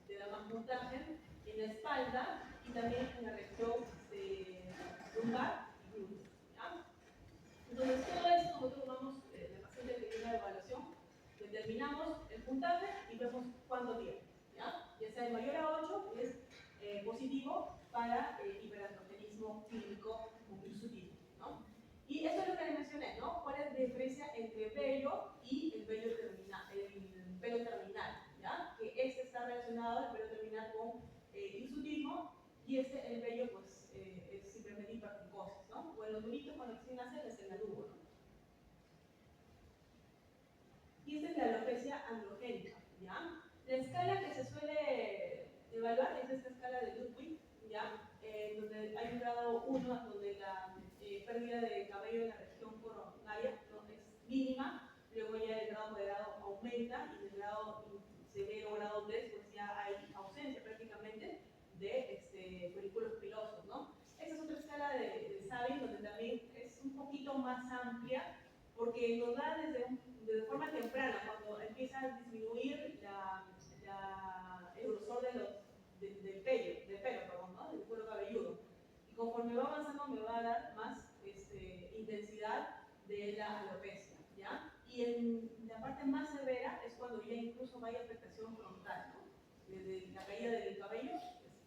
Te da más puntaje. En la espalda y también en la región lumbar y glúteo, ¿ya? Entonces, todo esto nosotros vamos, la paciente que tiene la evaluación, determinamos el puntaje y vemos cuánto tiene, ¿ya? Ya sea de mayor a 8 es positivo para hiperandrogenismo clínico con hirsutismo, ¿no? Y eso es lo que les mencioné, ¿no? ¿Cuál es la diferencia entre vello y el vello terminal, el pelo terminal, ¿ya? Que está relacionado, el pelo terminal, con hirsutismo, y el vello, pues, es simplemente hipertricosis, ¿no? O en los bonitos, cuando recién nacen, es el alugo, ¿no? Y esta es la alopecia androgénica, ¿ya? La escala que se suele evaluar es esta escala de Ludwig, ¿ya? Donde hay un grado 1, donde la pérdida de cabello en la región coronaria, ¿no? folículos pilosos, ¿no? Esta es otra escala de Sabin, donde también es un poquito más amplia, porque nos da de forma temprana, cuando empieza a disminuir el grosor del pelo, perdón, ¿no? Del cuero cabelludo. Y conforme va avanzando me va a dar más intensidad de la alopecia, ¿ya? Y en la parte más severa es cuando ya incluso vaya afectación frontal, ¿no? Desde la caída del cabello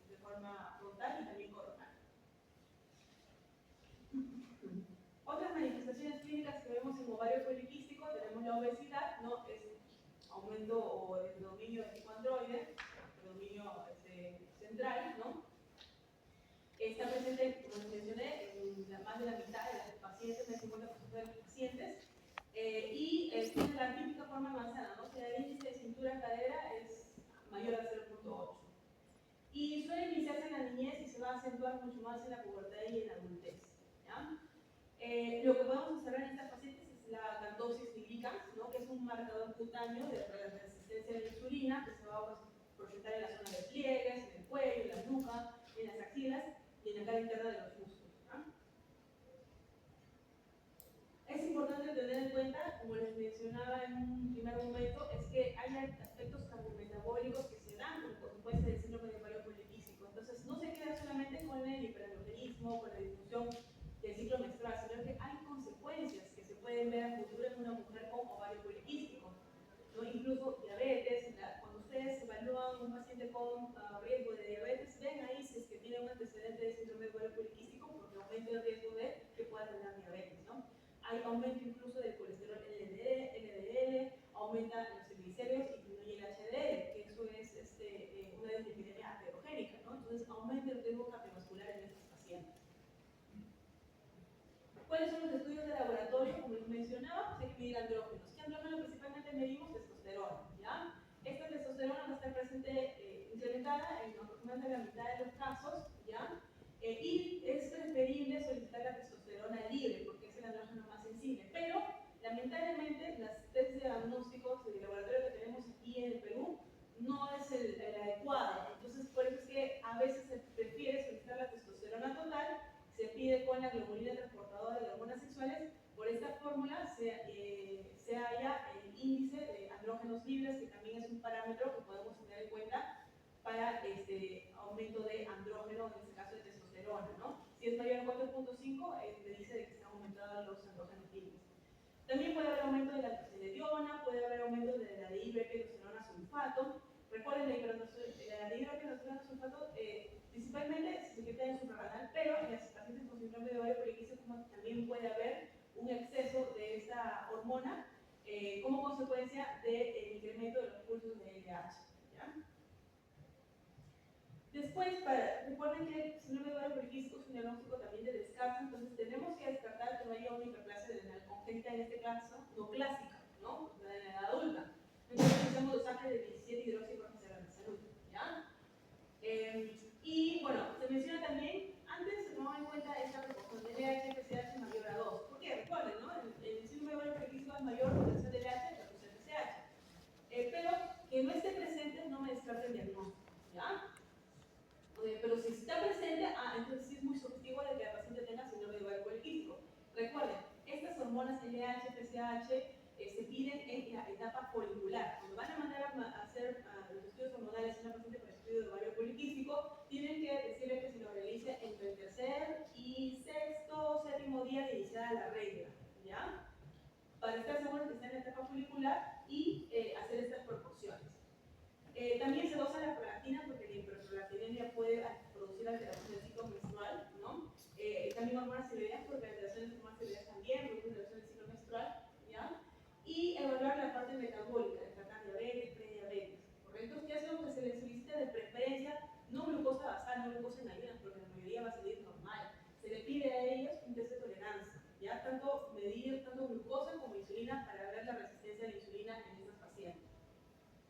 de forma frontal y también coronal. Otras manifestaciones clínicas que vemos en ovario poliquístico, tenemos la obesidad, ¿no? Es aumento o el predominio del tipo androide, predominio central, ¿no? Está presente, como les mencioné, en más de la mitad de los pacientes, el 50% de los pacientes, y tiene la típica forma avanzada, ¿no? Si el índice de cintura-cadera es mayor a 0.8. Y suele iniciarse en la niñez y se va a acentuar mucho más en la pubertad y en la adultez, ¿ya? Lo que podemos observar en estas pacientes es la gandosis nigricans, ¿no? Que es un marcador cutáneo de la resistencia a la insulina que se va a proyectar en la zona de pliegues, en el cuello, en la nuca, en las axilas y en la cara interna de los músculos, ¿no? Es importante tener en cuenta, como les mencionaba en un primer momento, es que hay aspectos cardiometabólicos que se dan como consecuencia del síndrome de ovario poliquístico. Entonces, no se queda solamente con el hiperandrogenismo, con la disfunción del ciclo menstrual, sino que hay consecuencias que se pueden ver a futuro en una mujer con ovario poliquístico, ¿no? Incluso diabetes. Cuando ustedes evalúan un paciente con riesgo de diabetes, ven ahí si es que tiene un antecedente de síndrome de ovario poliquístico, porque aumenta el riesgo de que pueda tener diabetes, ¿no? Hay aumento incluso del colesterol LDL, aumenta los triglicéridos y disminuye el HDL, que eso es una dislipidemia aterogénica, ¿no? Entonces aumenta el riesgo cardiovascular en estos pacientes. ¿Cuáles son los estudios de laboratorio? Como les mencionaba, pues hay que medir andrógenos. ¿Qué andrógeno principalmente medimos? Testosterona, ¿ya? Esta testosterona va a estar presente incrementada en aproximadamente la mitad de los casos, ¿ya? Y es preferible solicitar la testosterona libre, porque es el andrógeno más sensible. Pero, lamentablemente, las test de diagnósticos de laboratorio que tenemos aquí en el Perú no es el adecuado. Entonces, por eso es que a veces se prefiere solicitar la testosterona total, se pide con la globulina transportadora de hormonas sexuales. Por esta fórmula se halla el índice de andrógenos libres, que también es un parámetro que podemos tener en cuenta para aumento de andrógeno, en este caso de testosterona, ¿no? Si es mayor a 4.5, le dice de que se han aumentado los andrógenos libres. También puede haber aumento de la aldosterona, puede haber aumento de la dihidroepiandrosterona sulfato. Recuerden, la dihidroepiandrosterona sulfato principalmente se secreta en el suprarrenal, pero en las pacientes con síndrome de ovario poliquístico también puede haber un exceso de esta hormona como consecuencia del incremento de los pulsos de LH, ¿ya? Después, recuerden que el síndrome de ovario poliquístico es un diagnóstico también de descarto, entonces tenemos que descartar que no haya una hiperplasia renal congénita, en este caso, no clásica, ¿no? En la edad adulta. Entonces, hacemos dosaje de 17 hidroxicortisonas de salud, ¿ya? Y bueno, se menciona también, antes se tomaba en cuenta esta proporción de LH-FSH mayor a 2. ¿Por qué? Recuerden, ¿no? El síndrome de ovario poliquístico es mayor proporción de LH versus FSH. Pero que no esté presente no me descarta el diagnóstico, ¿ya? Pero si está presente, entonces sí es muy sugestivo de que la paciente tenga síndrome de ovario poliquístico. Recuerden, estas hormonas LH, FSH se piden en la etapa folicular. Cuando van a mandar a hacer los estudios hormonales en una paciente con estudio de ovario poliquístico, tienen que decirle que se lo realice entre el tercer y sexto, séptimo día de iniciada la regla, ¿ya? Para estar seguros que está en la etapa folicular y hacer estas proporciones. También se dosa la prolactina porque la hiperprolactinemia puede producir alteración del ciclo menstrual, ¿no? También hormonas tiroideas porque alteraciones de hormonas tiroideas también producen alteración del ciclo menstrual, ¿ya? Y evaluar la parte metabólica, de tratar diabetes, prediabetes, ¿correcto? ¿Qué es lo que se le solicita de preferencia? No glucosa basal, no glucosa en ayunas, porque la mayoría va a salir normal. Se le pide a ellos un test de tolerancia, ¿ya? Medir tanto glucosa como insulina para ver la resistencia a la insulina en estos pacientes,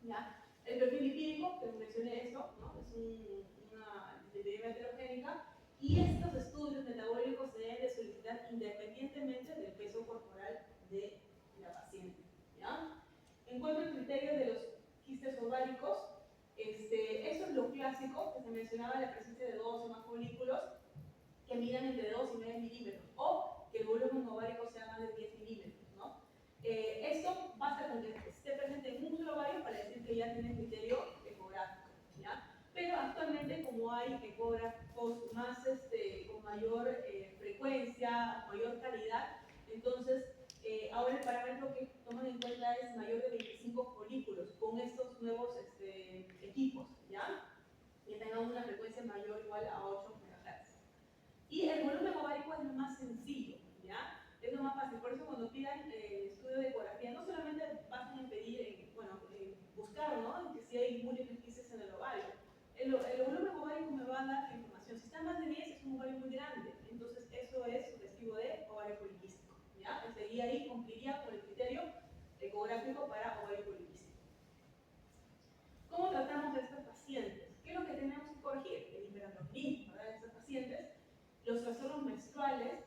¿ya? El perfil lipídico, que mencioné esto, ¿no? Es una dislipidemia heterogénica, y estos estudios metabólicos se deben de solicitar independientemente del peso corporal de la paciente, ¿ya? En cuanto al criterio de los quistes ováricos, Eso es lo clásico, que se mencionaba la presencia de 2 o más folículos que midan entre 2 y 9 milímetros, o que el volumen ovárico sea más de 10 milímetros, ¿no? Esto basta con que esté presente en un solo ovario para decir que ya tiene criterio ecográfico, ¿ya? Pero actualmente, como hay ecógrafos más, con mayor frecuencia, mayor calidad, entonces ahora el parámetro que toman en cuenta es mayor de 25 folículos con estos nuevos equipos, ¿ya? Que tengan una frecuencia mayor o igual a 8 MHz. Y el volumen ovárico es lo más sencillo, ¿ya? Es lo más fácil. Por eso cuando pidan el estudio de ecografía, no solamente basan en pedir, buscar, ¿no? Que si hay múltiples quistes en el ovario. El volumen ovárico me va a dar la información. Si está más de 10 es un ovario muy grande. Entonces eso es sugestivo de ovario poliquístico, ¿ya? Seguía ahí, cumpliría con el criterio ecográfico para ovario poliquístico. ¿Cómo tratamos a estas pacientes? ¿Qué es lo que tenemos que corregir? El hiperandrogenismo, ¿verdad? De estas pacientes, los trastornos menstruales,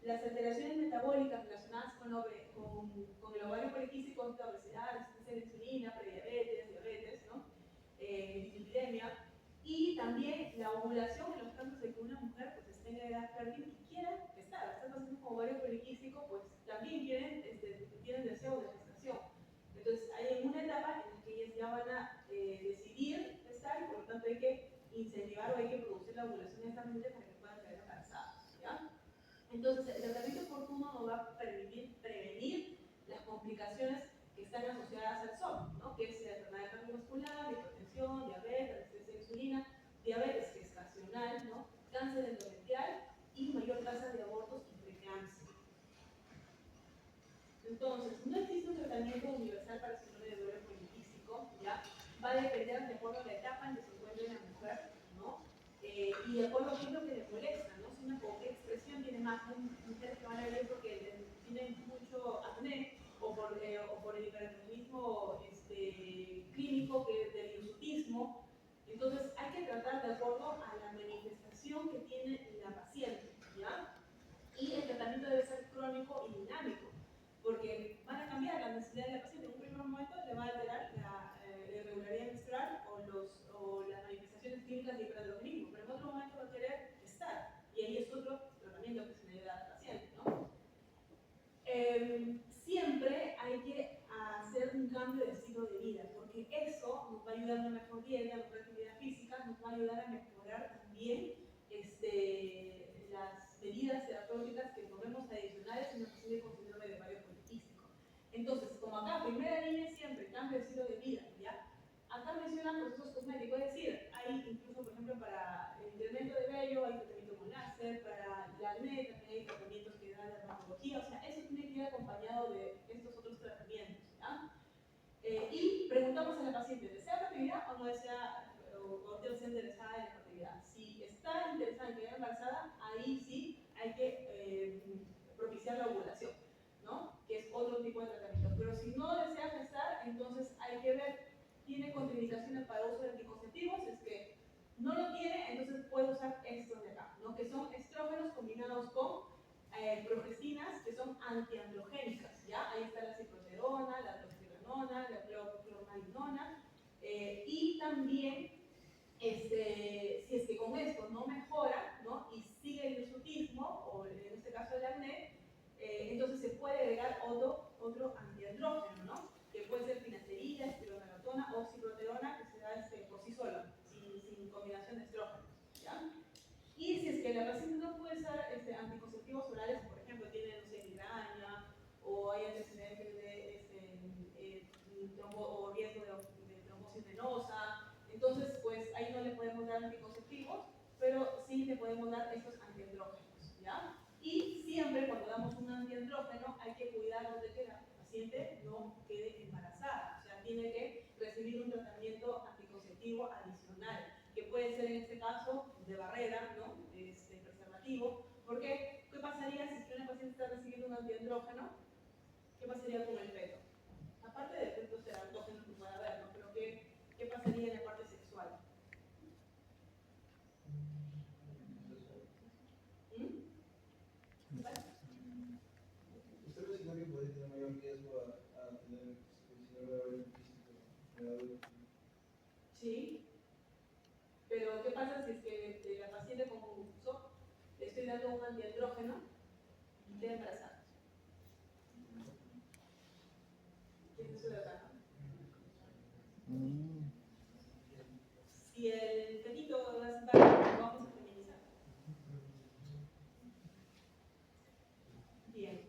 las alteraciones metabólicas relacionadas con el ovario poliquístico, obesidad, resistencia a la insulina, prediabetes, diabetes, ¿no? Dislipidemia, y también la ovulación en los casos de que una mujer pues, esté en edad fértil y quiera gestar. Estas pacientes con ovario poliquístico pues también tienen deseo de gestación. Entonces hay una etapa en la que ellas ya van a decidir gestar y por lo tanto hay que incentivar o hay que producir la ovulación exactamente para que puedan quedar embarazadas, ¿ya? Entonces, el tratamiento oportuno nos va a permitir prevenir las complicaciones que están asociadas al SOM, ¿no? Que es la enfermedad cardiovascular, hipertensión, diabetes, resistencia a la insulina, diabetes gestacional, ¿no? Cáncer endometrial y mayor tasa de abortos y preeclampsia. Entonces, no existe un tratamiento universal para el síndrome de ovario poliquístico, ¿ya? Va a depender de acuerdo a la etapa en que se encuentre la mujer, ¿no? Y de acuerdo a qué es lo que le molesta, ¿no? Si una con qué expresión tiene más, hay mujeres que van a ver porque tienen mucho acné o por el hiperandrogenismo clínico que es del hirsutismo. Entonces hay que tratar de acuerdo a la manifestación que tiene la paciente, ¿ya? Y el tratamiento debe ser crónico y dinámico, porque van a cambiar la necesidad de la paciente. En un primer momento le va a alterar la irregularidad menstrual o las manifestaciones clínicas de hiperandrogenismo, pero en otro momento va a querer gestar, y ahí es otro tratamiento que se le da al paciente, ¿no? Siempre hay que hacer un cambio de estilo de vida, porque eso nos va a ayudar a una mejor dieta, a mejor actividad física, nos va a ayudar a mejorar también las medidas terapéuticas que tomemos adicionales en una paciente con síndrome de ovario poliquístico. Entonces, como acá, primera línea siempre, cambio de estilo de vida, ¿ya? Acá mencionan procesos cosméticos, es decir, hay incluso, por ejemplo, para el incremento de vello, hay tratamiento con láser, para la acné también hay tratamientos que dan dermatología, o sea, eso tiene que ir acompañado de estos otros tratamientos, ¿ya? Y preguntamos a la paciente, ¿desea fertilidad o no desea, o tiene que ser interesada en la fertilidad? Si está interesada en quedar embarazada, ahí sí hay que propiciar la ovulación, ¿no? Que es otro tipo de tratamiento. Pero si no desea gestar, entonces hay que ver, ¿tiene contraindicaciones para uso de anticonceptivos? Es que no lo tiene, entonces puede usar estos de acá, ¿no? Que son estrógenos combinados con progestinas que son antiandrogénicas, ¿ya? Ahí está la cicloterona, la testosterona, la clornalinona, y también, si es que con esto no mejora, ¿no? Y sigue el hirsutismo, o en este caso el acné, entonces se puede agregar otro antiandrógeno, ¿no? Que puede ser finasterida, espironolactona o cicloterona, que se da por sí solo, sin combinación de estrógenos, ¿ya? Y si es que la paciente no puede usar anticonceptivos orales, por ejemplo, tiene, no sé, migraña, o hay antecedentes de o riesgo de trombosis venosa, entonces, pues ahí no le podemos dar anticonceptivos, pero sí le podemos dar estos antiandrógenos, ¿ya? Y siempre cuando damos un antiandrógeno hay que cuidarnos de que la paciente no quede embarazada, o sea, tiene que recibir un tratamiento anticonceptivo adicional, que puede ser en este caso de barrera, ¿no? Preservativo, porque ¿qué pasaría si es que una paciente está recibiendo un antiandrógeno? ¿Qué pasaría con el feto? Aparte de efectos teratogénicos que pueda haber, ¿no? Pero ¿qué pasaría en la parte sexual? ¿Usted considera que puede tener mayor riesgo a tener síndrome de ovario poliquístico en el adulto? Sí, ¿qué pasa si es que la paciente con uso le estoy dando un antiandrógeno y queda embarazada? ¿Qué es eso de acá? Si el fetito es válido, lo vamos a feminizar. Bien.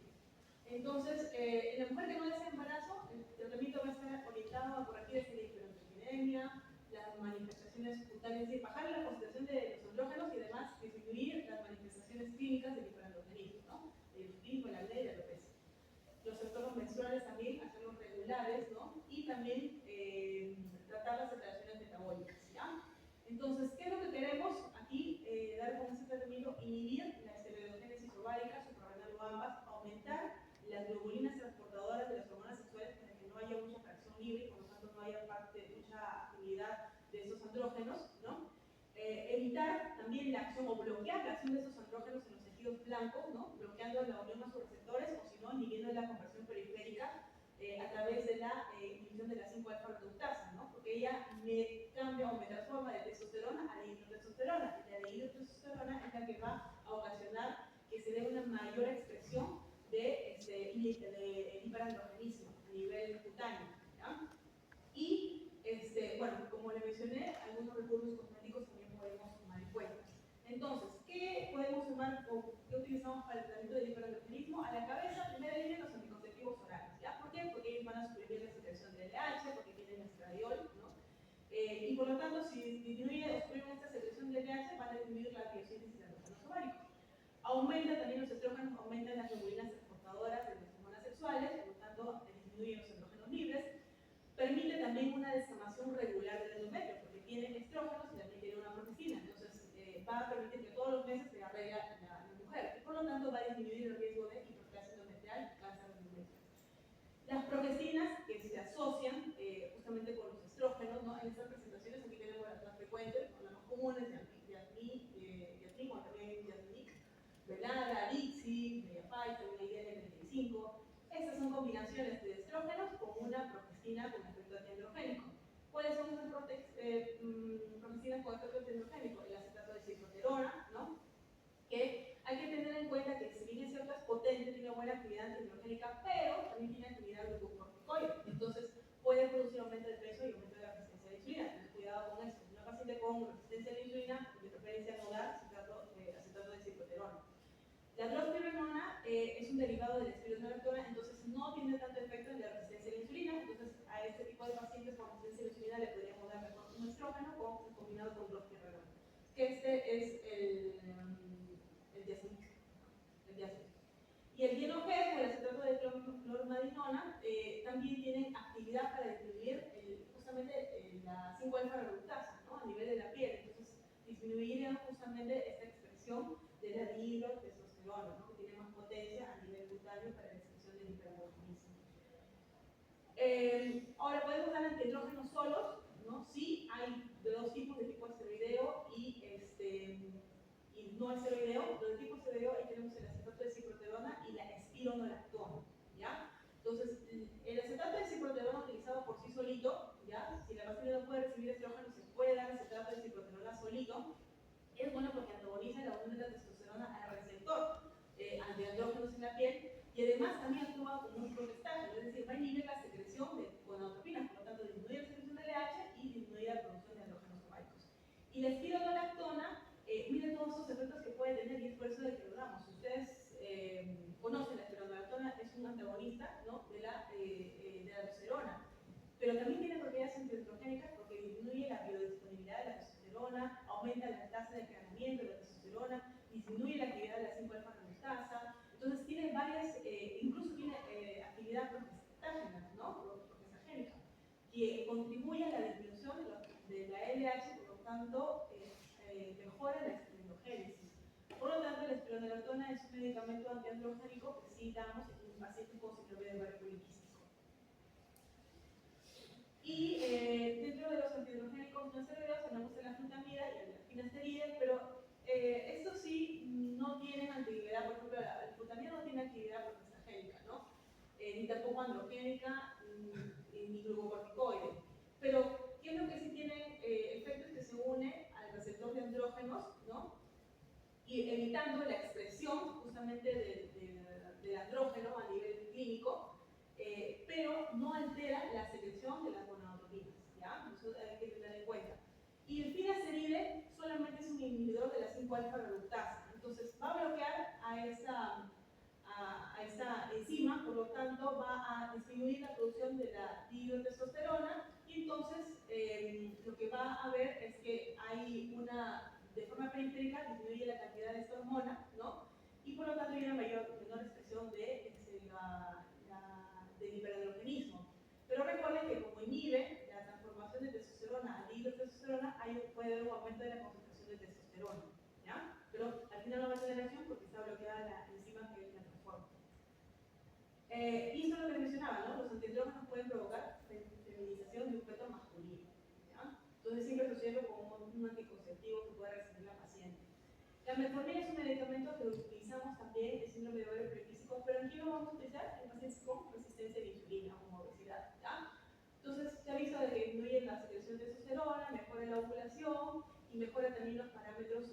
Entonces, en la mujer que no desea embarazo, el tratamiento va a estar orientado a corregir esta hiperandrogenemia, las manifestaciones cutáneas, es decir, bajar la concentración de los andrógenos y además disminuir las manifestaciones clínicas del hiperandrogenismo, ¿no? El pico, la acné y la alopecia. Los trastornos menstruales también, hacerlos regulares, ¿no? Y también tratar las alteraciones metabólicas, ¿ya? Entonces, ¿qué es lo que queremos aquí dar con este tratamiento? Inhibir la esteroidogénesis ovárica, suprarrenal o ambas, aumentar las globulinas transportadoras de las hormonas sexuales para que no haya mucha fracción libre y por lo tanto no haya mucha actividad de esos andrógenos, ¿no? Evitar también la acción o bloquear la acción de esos andrógenos en los tejidos blancos, ¿no? Bloqueando la unión a sus receptores o si no, inhibiendo la conversión periférica a través de la inhibición de la 5-alfa-reductasa, ¿no? Porque ella me cambia o me transforma de testosterona a dihidrotestosterona. Y la dihidrotestosterona es la que va a ocasionar que se dé una mayor expresión de hiperandrogenismo a nivel cutáneo, ¿ya? Y, bueno, como le mencioné, algunos recursos cosméticos también podemos tomar en cuenta. Entonces, ¿qué podemos tomar o qué utilizamos para el tratamiento del hiperandrogenismo? A la cabeza, primera línea, los anticonceptivos orales, ¿ya? ¿Por qué? Porque ellos van a suprimir la secreción de LH, porque tienen estradiol, ¿no? Y por lo tanto, si disminuye o suprimen esta secreción de LH, van a disminuir la biosíntesis de andrógenos ováricos. Aumenta también los estrógenos, aumentan las globulinas transportadoras de las hormonas sexuales, por lo tanto, disminuyen los andrógenos libres. Permite también una descamación regular del endometrio, porque tiene estrógenos y también tiene una progestina, entonces va a permitir que todos los meses se arregle la mujer, y por lo tanto va a disminuir el riesgo de hiperplasia endometrial y cáncer de endometrio. Las progestinas que se asocian justamente con los estrógenos, ¿no? En estas presentaciones aquí tenemos las más frecuentes, las más comunes, Yasmin, como también Yasminic, Velara, Dixi, Mediapay, también hay DL35. Estas son combinaciones de estrógenos con una progestina con efecto antiandrogénico. ¿Cuáles son esas progestinas con efecto antiandrogénico? El acetato de ciproterona, ¿no? Que hay que tener en cuenta que si bien es cierto es potente, tiene buena actividad antiandrogénica, pero también tiene actividad glucocorticoide. Entonces puede producir aumento de peso y aumento de la resistencia a la insulina. Entonces cuidado con esto. Una paciente con resistencia a la insulina, de preferencia no dar acetato de ciproterona. La drospirenona es un derivado de la espironolactona, entonces no tiene tanto efecto en la resistencia a la insulina. Entonces a este tipo de pacientes con resistencia a la insulina le podríamos dar mejor un estrógeno o combinado con drospirenona. Que este es el Yasmin. Y el dienogel o el acetato de clormadinona también tienen actividad para disminuir justamente la 5-alfa-reductasa, ¿no? A nivel de la piel. Entonces disminuirían justamente esta expresión de la dihidrotestosterona, ¿no? Que tiene más potencia a nivel cutáneo para la expresión del hiperandrogenismo. Ahora podemos dar antiandrógenos solos, ¿no? Sí, hay de dos tipos, de tipo esteroideo y no esteroideo. De tipo esteroideo ahí tenemos el acetato de ciproterona y la espironolactona, ¿ya? Entonces, el acetato de ciproterona utilizado por sí solito, ¿ya? Si la paciente no puede recibir estrógeno, se puede dar acetato de ciproterona solito. Es bueno porque antagoniza la unión de la testosterona al receptor antiandrógenos en la piel y además también actúa como un progestágeno, es decir, va a inhibir la secreción de gonadotropinas, por lo tanto disminuye la secreción de LH y disminuye la producción de andrógenos ováricos. Y la espironolactona, miren todos esos efectos que puede tener y es por eso de que lo damos. Ustedes conocen la espironolactona, es un antagonista, ¿no? de la testosterona, pero también tiene propiedades antiandrogénicas porque disminuye la biodisponibilidad de la testosterona, aumenta la tasa de encadenamiento de la testosterona, disminuye la actividad de la 5-alfa-reductasa. Entonces tiene varias, incluso tiene actividad progestágena, ¿no? Progestagénica, que contribuye a la disminución de la LH, por lo tanto mejora la espironogénesis. Por lo tanto, la espironolactona es un medicamento antiandrogénico que sí damos en pacientes con síndrome de ovario poliquístico. Y dentro de los antiandrogénicos no esteroideos tenemos la flutamida y la finasterida, pero estos sí no tienen actividad, por ejemplo, la flutamida no tiene actividad progestagénica, ¿no? Ni tampoco androgénica, ni glucocorticoide. Pero, ¿qué es lo que sí tiene efectos que se une al receptor y evitando la expresión justamente del andrógeno a nivel clínico, pero no altera la secreción de las gonadotropinas, ¿ya? Eso hay que tener en cuenta. Y el finasteride solamente es un inhibidor de la 5-alfa reductasa, entonces va a bloquear a esta enzima, por lo tanto va a disminuir la producción de la dihidrotestosterona y entonces lo que va a haber es que hay de forma periférica disminuye la cantidad de esta hormona, ¿no? Y por lo tanto hay una menor expresión del hiperandrogenismo. Pero recuerden que como inhibe la transformación de testosterona a dihidrotestosterona, puede haber un aumento de la concentración de testosterona, ¿ya? Pero al final no va a tener acción porque está bloqueada la enzima que la transforma. Y esto es lo que mencionaba, ¿no? Los antiandrógenos pueden provocar feminización de un feto masculino, ¿ya? Entonces siempre asociarlo con un anticonceptivo que pueda recibir la paciente. La metformina es un medicamento que lo utilizamos también en síndrome de ovario poliquístico, pero aquí lo vamos a utilizar en pacientes con resistencia a la insulina o obesidad, ¿ya? Entonces se ha visto de que disminuye la secreción de testosterona, mejora la ovulación y mejora también los parámetros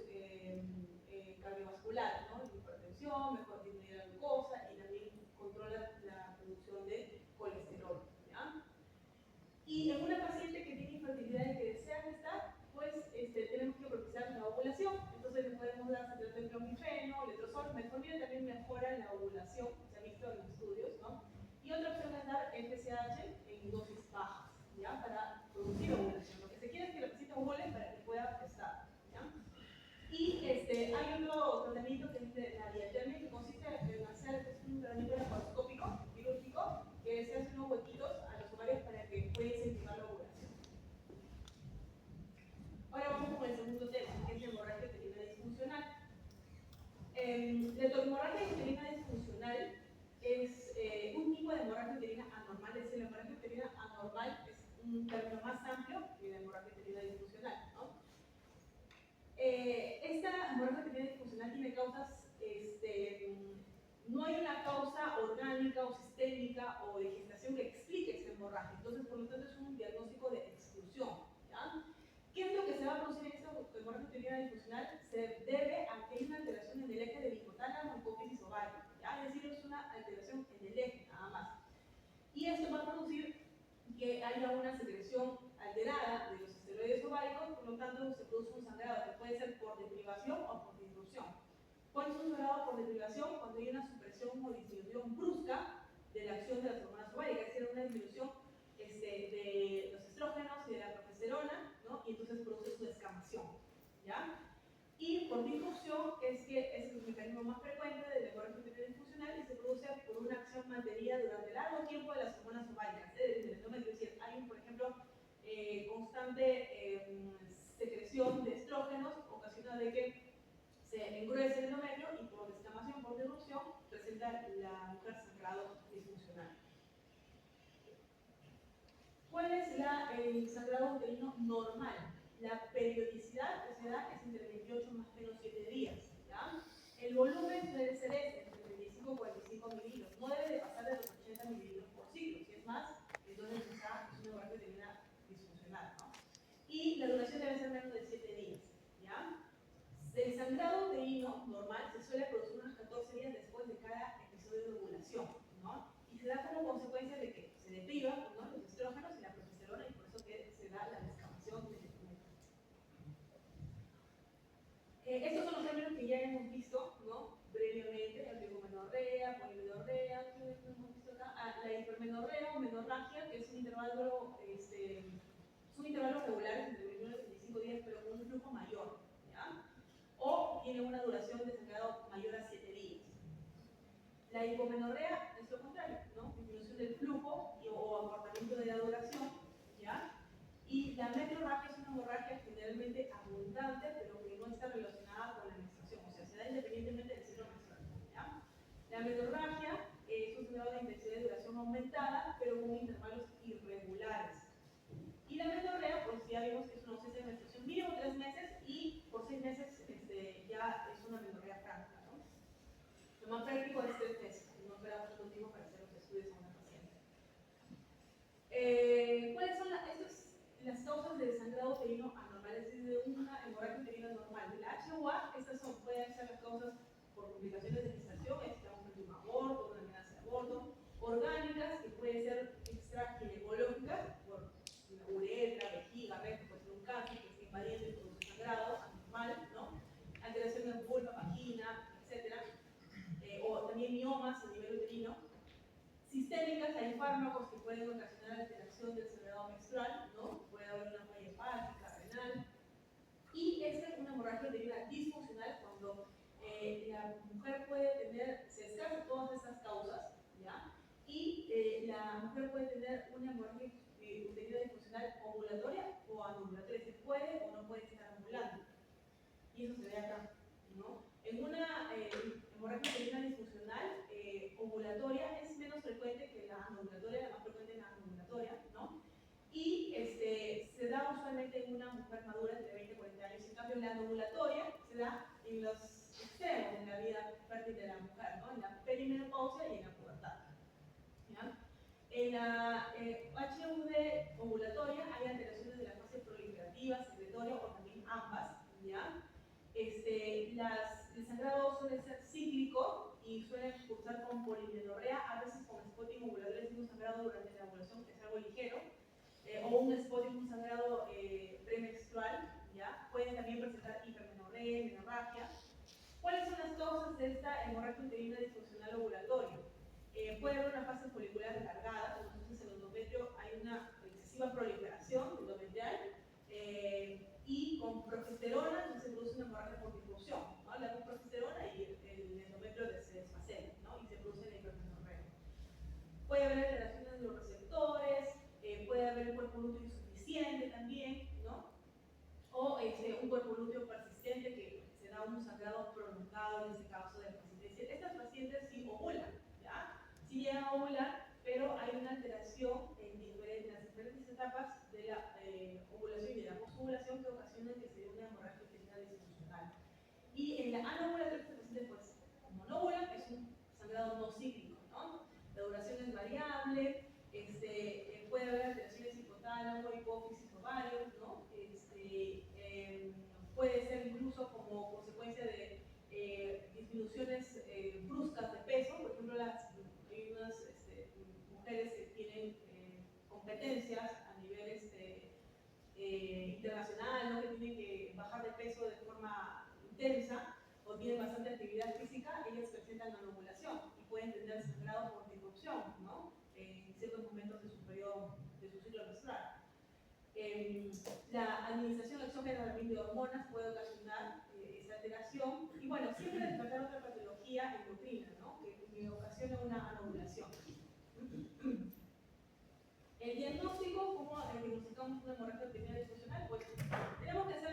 cardiovasculares, ¿no? Hipertensión, mejor disminuye la glucosa y también controla la producción de colesterol, ¿ya? Y en una paciente que tiene infertilidad y que desea gestar, pues tenemos que propiciar la ovulación. Entonces le podemos dar citrato de clomifeno, letrozol, metformina también mejora la ovulación, se ha visto en los estudios, ¿no? Y otra opción es dar FSH en dosis bajas, ¿ya? Para producir ovulación. Lo que se quiere es que la paciente ovule para que pueda gestar, ¿ya? Y hay otro tratamiento que es la diatermia, que consiste en hacer un tratamiento laparoscópico, quirúrgico, que se hacen unos huequitos a los ovarios para que pueda incentivar la ovulación. Ahora vamos con el segundo tema, que es la hemorragia uterina disfuncional. La hemorragia uterina disfuncional es un tipo de hemorragia uterina anormal, es decir, la hemorragia uterina anormal es un término más amplio que la hemorragia uterina disfuncional, ¿no? Esta hemorragia uterina disfuncional tiene causas, no hay una causa orgánica o sistémica o de gestación que explique esta hemorragia, entonces por lo tanto es un diagnóstico de exclusión, ¿ya? ¿Qué es lo que se va a producir en esta hemorragia uterina disfuncional? Se debe a que hay una alteración en el eje del hipotálamo, hipófisis, ovario, ¿ya? Es decir, es una alteración en el eje nada más. Y esto va a producir que haya una secreción alterada de los esteroides ováricos, por lo tanto se produce un sangrado que puede ser por deprivación o por disrupción. ¿Cuál es un sangrado por deprivación? Cuando hay una supresión o disminución brusca de la acción de las hormonas ováricas, es decir, una disminución de los estrógenos y de la progesterona, ¿no? Y entonces produce su descamación, ¿ya? Y por disrupción es que es el mecanismo más frecuente de la hemorragia uterina disfuncional y se produce por una acción mantenida durante largo tiempo de las hormonas ováricas, del endometrio. Es decir, hay, por ejemplo, constante secreción de estrógenos, ocasiona de que se engruece el endometrio y por descamación, por disrupción, presenta la mujer sangrado disfuncional. ¿Cuál es el sangrado uterino normal? La periodicidad que se da es entre 28 más o menos 7 días, ¿ya? El volumen suele ser entre 35 y 45 mililitros, no debe de pasar de los 80 mililitros por ciclo, si es más, entonces es una hemorragia uterina disfuncional, ¿no? Y la duración debe ser menos de 7 días, ¿ya? El sangrado uterino normal se suele producir unos 14 días después de cada episodio de ovulación, ¿no? Y se da como consecuencia de que se deprivan, ¿no?, los estrógenos y la progesterona, y por eso que se da la descamación del endometrio. Estos son los términos que ya hemos visto, ¿no?, previamente: oligomenorrea, polimenorrea, ¿qué hemos visto acá? La hipermenorrea o menorragia, que es un intervalo, son intervalos regulares entre 21 y 25 días, pero con un flujo mayor, ¿ya? O tiene una duración de sangrado mayor a 7 días. La hipomenorrea es lo contrario, ¿no? Disminución del flujo o acortamiento de la duración, ¿ya? Y la menorragia es una hemorragia generalmente abundante, pero que no está relacionada con la menstruación, o sea, se da independientemente del ciclo menstrual, ¿ya? La menorragia es un grado de intensidad de duración aumentada, pero con intervalos irregulares. Y la menorrea, pues ya vimos que es una ausencia de menstruación mínimo 3 meses y por 6 meses ya es una menorrea franca, ¿no? Lo más práctico es 3 meses, no esperamos tanto tiempo para hacer los estudios a una paciente. ¿Cuáles son las causas de sangrado uterino anormal? Es decir, de una hemorragia uterina normal. De la HUA, estas pueden ser ser las causas por complicaciones de gestación, estamos frente a un aborto, una amenaza de aborto, orgánicas, que pueden ser extraginecológicas, por la uretra, vejiga, recto, puede ser un cáncer que está invadiendo y produce sangrado anormal, ¿no? Alteraciones de vulva, vagina, etc. O también miomas a nivel uterino. Sistémicas, hay fármacos que pueden ocasionar alteración del sangrado menstrual, ¿no? Puede haber una falla hepática, renal. Y esta es una hemorragia uterina disfuncional cuando la mujer puede tener, se descartan todas estas causas, ¿ya? Y la mujer puede tener una hemorragia uterina disfuncional ovulatoria o anovulatoria, se puede o no puede estar ovulando. Y eso se ve acá, ¿no? En una hemorragia uterina disfuncional ovulatoria es menos frecuente que la anovulatoria, la más frecuente es la anovulatoria, ¿no? Y se da usualmente en una mujer madura entre 20 y 40 años. En cambio, la anovulatoria se da en los extremos de la vida fértil de la mujer, ¿no? En la perimenopausia y en la pubertad, ¿ya? En la HUD ovulatoria hay alteraciones de la fase proliferativa, secretoria o también ambas, ¿ya? El sangrado suele ser cíclico y suele cursar con polimenorrea, a veces con spotting ovulatorio, es un sangrado durante la ovulación que es algo ligero, o un spotting, un sangrado premenstrual, ¿ya? Pueden también presentar hipermenorrea, menorragia. ¿Cuáles son las causas de esta hemorragia uterina disfuncional ovulatoria? Puede haber una fase folicular recargada, entonces en el endometrio hay una excesiva proliferación endometrial, y con progesterona entonces se produce una hemorragia por difusión, ¿no? Le damos progesterona y el endometrio se desfacela, ¿no? Y se produce la hipermenorrea. Puede haber alteraciones de los receptores, puede haber un cuerpo lúteo insuficiente también, ¿no? O un cuerpo lúteo persistente que se da un sangrado prolongado en ese caso de persistencia. Estas pacientes sí ovulan, ¿ya? Sí llegan a ovular, pero hay una alteración en las diferentes etapas de la ovulación y de la posovulación que ocasionan que se dé una hemorragia uterina disfuncional. Y en la anovulación, este paciente, pues, como no ovulan, es un sangrado no cíclico, ¿no? La duración es variable, puede haber alteraciones hipotálamo, hipófisis, ovario, ¿no? Puede ser incluso como consecuencia de disminuciones bruscas de peso. Por ejemplo, hay unas mujeres que tienen competencias a nivel internacional, ¿no? Que tienen que bajar de peso de forma intensa o tienen bastante actividad física, ellas presentan anovulación y pueden tener sangrado por disrupción, ¿no? En ciertos momentos de su periodo, de su ciclo menstrual. La administración exógena también de hormonas puede ocasionar esa alteración. Y bueno, siempre descartar otra patología endocrina, ¿no? Que ocasiona una anovulación. El diagnóstico, ¿cómo diagnosticamos una hemorragia uterina disfuncional? Pues tenemos que hacer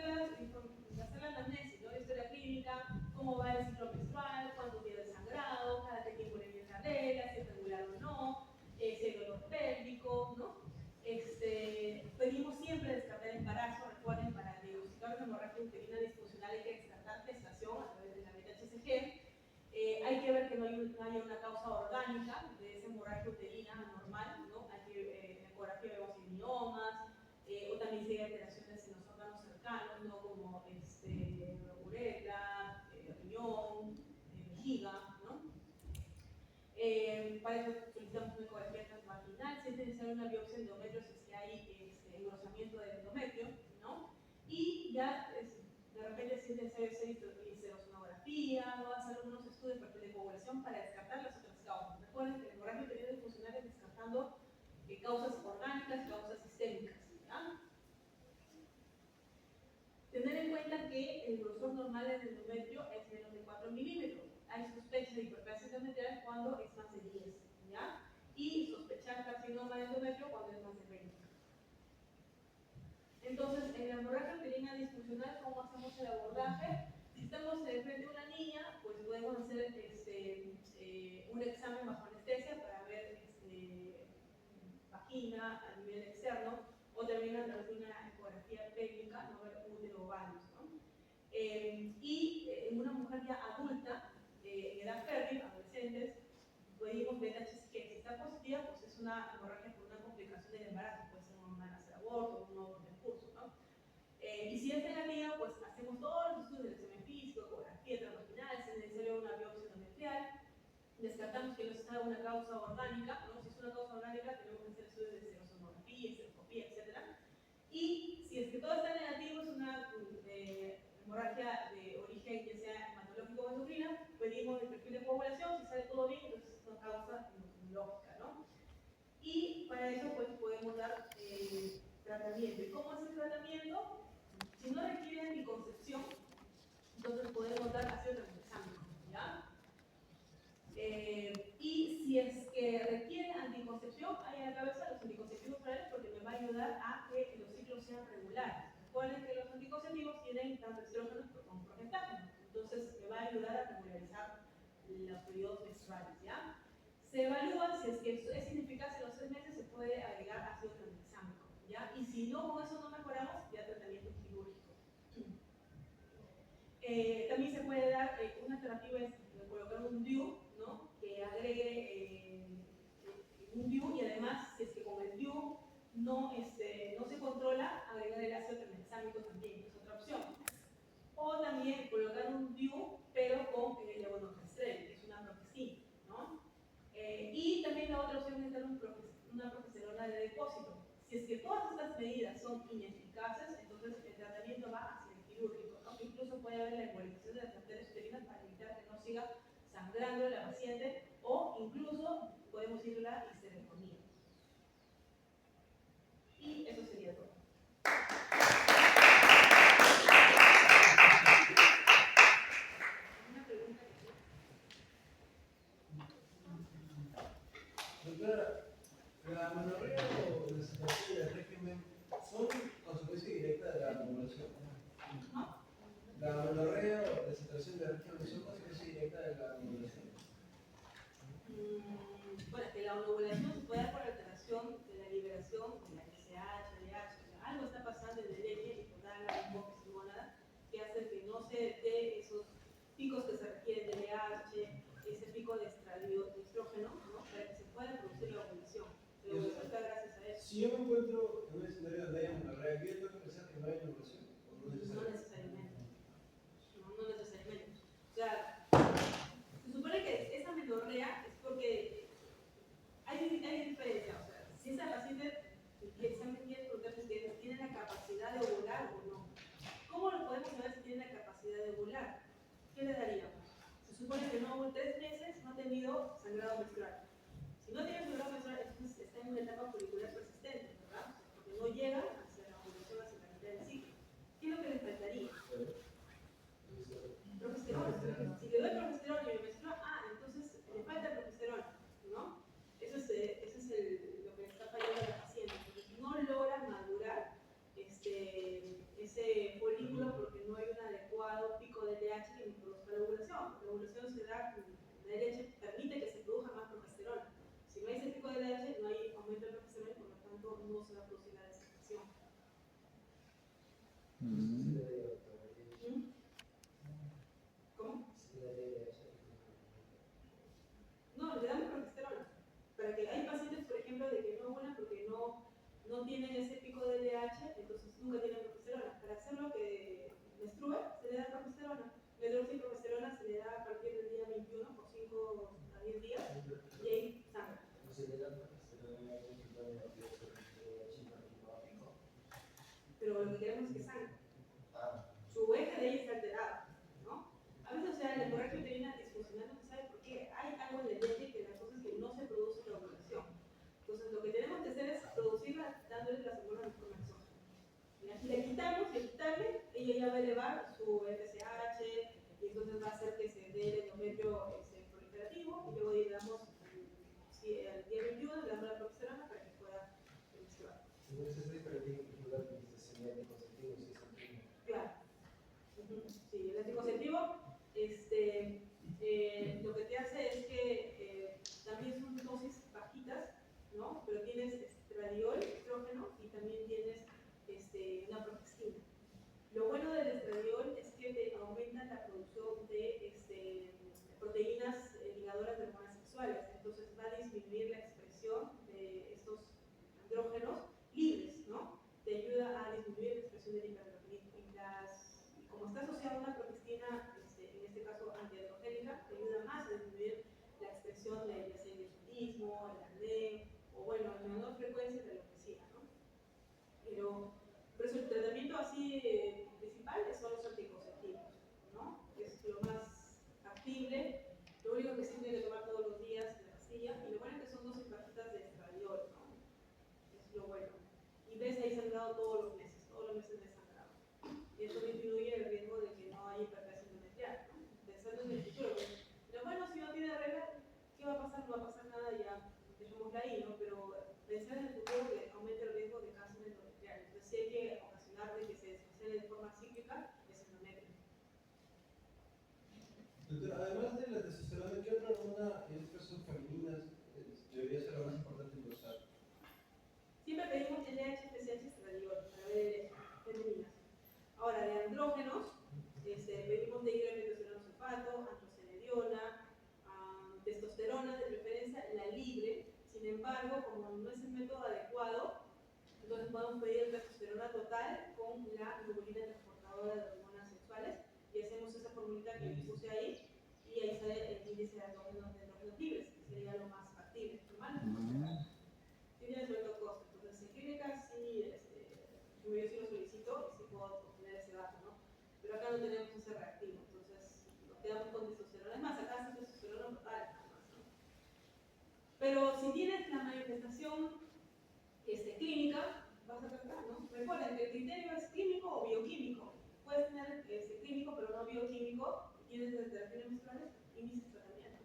la anamnesis, ¿no? Historia clínica, cómo va el ciclo menstrual, cuánto tiene el sangrado, cada qué tiempo le viene la regla, si es regular o no, si hay dolor pélvico, ¿no? Pedimos siempre descartar embarazo. Recuerden, para diagnosticar una hemorragia uterina disfuncional hay que descartar gestación a través de la beta-HCG. Hay que ver que no haya una causa orgánica de esa hemorragia uterina anormal, ¿no? Hay que, en ecografía vemos miomas, o también si hay alteraciones en los órganos cercanos, ¿no? Como uretra, riñón, vejiga, ¿no? Para eso solicitamos una ecografía transvaginal, si es necesaria una biopsia de endometrio si es que hay engrosamiento del endometrio, ¿no? Y ya de repente si es necesario hacer histerosonografía, ¿no? Hacer algunos estudios de población para descartar las otras causas. Recuerden que el hemorragia uterina disfuncional es descartando causas orgánicas y causas sistémicas, ¿ya? Tener en cuenta que el grosor normal del endometrio es menos de 4 milímetros. Hay sospecha de hiperplasia endometrial cuando es más de 10, ¿ya? Y sospechar carcinoma de endometrio cuando es más de 20. Entonces, en la hemorragia uterina disfuncional, ¿cómo hacemos el abordaje? Si estamos frente a una niña, pues podemos hacer un examen bajo anestesia para ver vagina a nivel externo, o también a través de una ecografía pélvica, no ver útero o ovarios, ¿no? Y en una mujer ya adulta, en edad fértil, adolescentes, pedimos beta-HCG. Si está positiva, pues es una hemorragia por una complicación del embarazo, puede ser un embarazo de aborto, un nuevo recurso, ¿no? Y si es negativa, pues hacemos todos los estudios del examen físico, ecografía transvaginal, causa orgánica, ¿no? Si es una causa orgánica, tenemos que hacer estudios de serosonografía, seroscopía, etc. Y si es que todo está negativo, es una hemorragia de origen ya sea hematológico o endocrina, pedimos el perfil de coagulación, si sale todo bien, entonces es una causa lógica, ¿no? Y para eso pues podemos dar tratamiento. ¿Y cómo es el tratamiento? Si no requiere anticoncepción, entonces podemos dar ácido tranexámico, ¿ya? Y si es que requiere anticoncepción, ahí en la cabeza los anticonceptivos orales porque me va a ayudar a que los ciclos sean regulares. Recuerden que los anticonceptivos tienen tanto estrógenos como progestágenos, entonces me va a ayudar a regularizar los periodos menstruales, ¿ya? Se evalúa si es que es ineficaz en los 6 meses, se puede agregar ácido tranexámico, ¿ya? Y si no, con eso no mejoramos, ya tratamiento quirúrgico. También se puede dar una alternativa es colocar un DIU, ¿no? Que agregue un DIU y además, si es que con el DIU no se controla, agregar el ácido tranexámico también, es otra opción. O también colocar un DIU, pero con levonorgestrel, que es una progestina, ¿no? Y también la otra opción es dar una progesterona de depósito. Si es que todas estas medidas son ineficaces, entonces el tratamiento va hacia el quirúrgico, ¿no? Incluso puede haber la embolización de las arterias uterinas para evitar que no siga sangrando la paciente, o incluso podemos ir a la histerectomía. Y eso sería todo. ¿Una pregunta? Doctora, ¿la amenorrea o la separación del régimen son consecuencia directa de la ovulación? ¿No? ¿La amenorrea o la separación del régimen son consecuencia directa de la ovulación? Bueno, que la ovulación se puede dar por alteración de la liberación de la LH, LH, algo está pasando en el leche, hipotálamo, hipófisis, gónada, que hace que no se dé esos picos que se requieren de LH, ese pico de estrógeno, ¿no? Para que se pueda producir la ovulación. La ovulación está gracias a eso. Si yo me encuentro en un escenario donde hay amenorrea, ¿yo tengo que pensar que no hay ovulación? ¿O no necesariamente? No necesariamente. O sea, se supone que esa amenorrea es porque hay diferencia. O sea, si esa paciente tiene preguntarse si tiene la capacidad de ovular o no. ¿Cómo lo podemos saber si tiene la capacidad de ovular? ¿Qué le daríamos? Se supone que no ovuló 3 meses, no ha tenido sangrado menstrual. Si no tiene sangrado menstrual, entonces está en una etapa folicular persistente, ¿verdad? Porque no llega hacia la ovulación hacia la mitad del ciclo. ¿Qué es lo que le faltaría? Progesterona. Si le doy progesterona y me menstrua, entonces le falta progesterona, ¿no? Eso es lo que está fallando a la paciente. Entonces no logra madurar ese folículo porque no hay un adecuado pico de LH que produzca la ovulación. La ovulación se da, la LH permite que se produzca más progesterona. Si no hay ese pico de LH, no hay aumento de progesterona y por lo tanto no se va a producir la desinfección. ¿Cómo? No, le damos progesterona. Para que hay pacientes, por ejemplo, de que no ovulan porque no tienen ese pico de LH, entonces nunca tienen progesterona. Para hacerlo que menstrue, se le da progesterona. La hidroxiprogesterona se le da a partir del día 21 por 5 a 10 días y ahí sangra. Pero lo que queremos es que sangre. Su eje de ahí está alterado, ¿no? A veces, o sea, la hemorragia uterina disfuncional no se sabe por qué. Hay algo en el leche que la cosa es que no se produce la ovulación. Entonces, lo que tenemos que hacer es producirla dándole las hormonas de forma exógena. Si le quitamos, ella ya va a elevar su FSH y entonces va a hacer que se dé el endometrio proliferativo y luego le damos al día 21 le damos la progesterona para que pueda menstruar. Claro. Sí, el anticonceptivo lo que te hace es que también son dosis bajitas, ¿no? Pero tienes estradiol, estrógeno, y también tienes una progestina. Lo bueno del estradiol es que te aumenta la producción de proteínas ligadoras de hormonas sexuales, entonces va a disminuir la expresión de estos andrógenos libres, ¿no? Te ayuda a disminuir la expresión de hiperandrogenismo. Y como está asociada a una progestina, en este caso antiandrogénica, te ayuda más a disminuir testosterona, en este caso femeninas, debería ser lo más importante en usar. Siempre pedimos LH, FSH, estradiol para ver femeninas. Ahora, de andrógenos, pedimos dihidrotestosterona sulfato, antrostenediona, testosterona de preferencia, la libre. Sin embargo, como no es el método adecuado, entonces podemos pedir testosterona total con la globulina transportadora de hormonas sexuales y hacemos esa formulita que puse ahí y ahí sale el índice de andrógenos libres, que sería lo más factible, normal. Sí tiene cierto costo, entonces en clínica sí, yo sí lo solicito y sí puedo obtener ese dato, ¿no? Pero acá no tenemos ese reactivo, entonces nos quedamos con testosterona. Es más, acá es testosterona total, nada más, ¿no? Pero si tienes la manifestación clínica, vas a tratar, ¿no? Recuerden que el criterio es clínico o bioquímico. Puedes tener clínico pero no bioquímico y tienes alteraciones menstruales, inicies tratamiento.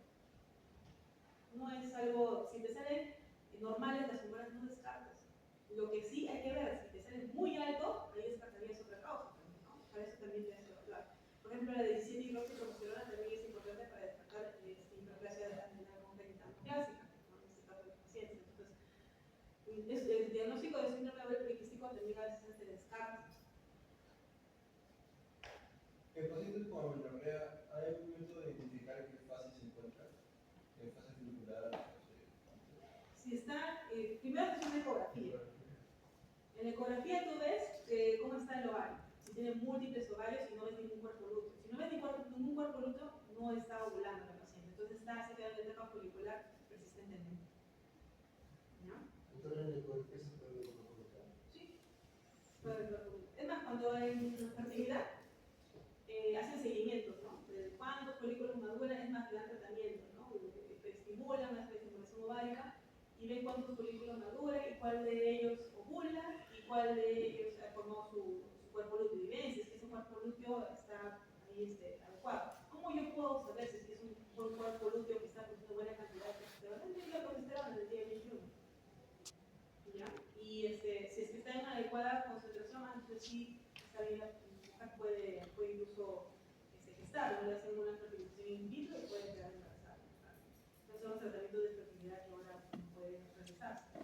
No es algo, si te salen normales las hormonas no descartes. Lo que sí hay que ver, si te salen muy alto, ahí descartarías otra causa también, ¿no? Para eso también tienes que evaluar. Por ejemplo, la 17 hidroxiprogesterona también es importante para descartar hiperplasia adrenal congénita no clásica, ¿no? En este caso de los pacientes. Entonces, el diagnóstico de síndrome ovario poliquístico también a veces se descarta. En pacientes con amenorrea, ¿hay un método de identificar en qué fase se encuentra? ¿En fase folicular? Si está, primero es una ecografía. En la ecografía tú ves cómo está el ovario, si tiene múltiples ovarios y no ves ningún cuerpo lúteo. Si no ves ningún cuerpo lúteo, no está ovulando la paciente. Entonces está, se queda en la etapa folicular persistentemente. ¿Ya? Entonces, ¿en el ecografía se puede ver una colocar? Sí. Es más, cuando hay fertilidad, hacen seguimientos, ¿no? De cuántos folículos maduran, es más, le dan tratamiento, ¿no? Estimulan la estimulación ovárica y ven cuántos folículos maduran y cuál de ellos ovula y cuál de ellos ha formado su cuerpo lúteo. Y ven si es que ese cuerpo lúteo está ahí adecuado. ¿Cómo yo puedo saber si es un buen cuerpo lúteo que está produciendo buena cantidad de testosterona? Es la progesterona del día 21. ¿Ya? Y si es que está en adecuada concentración, entonces sí está bien, la mujer puede incluso gestar, ¿no? Le hacen una fertilización in vitro y puede quedar embarazada. Entonces son los tratamientos de fertilidad que ahora pueden realizarse.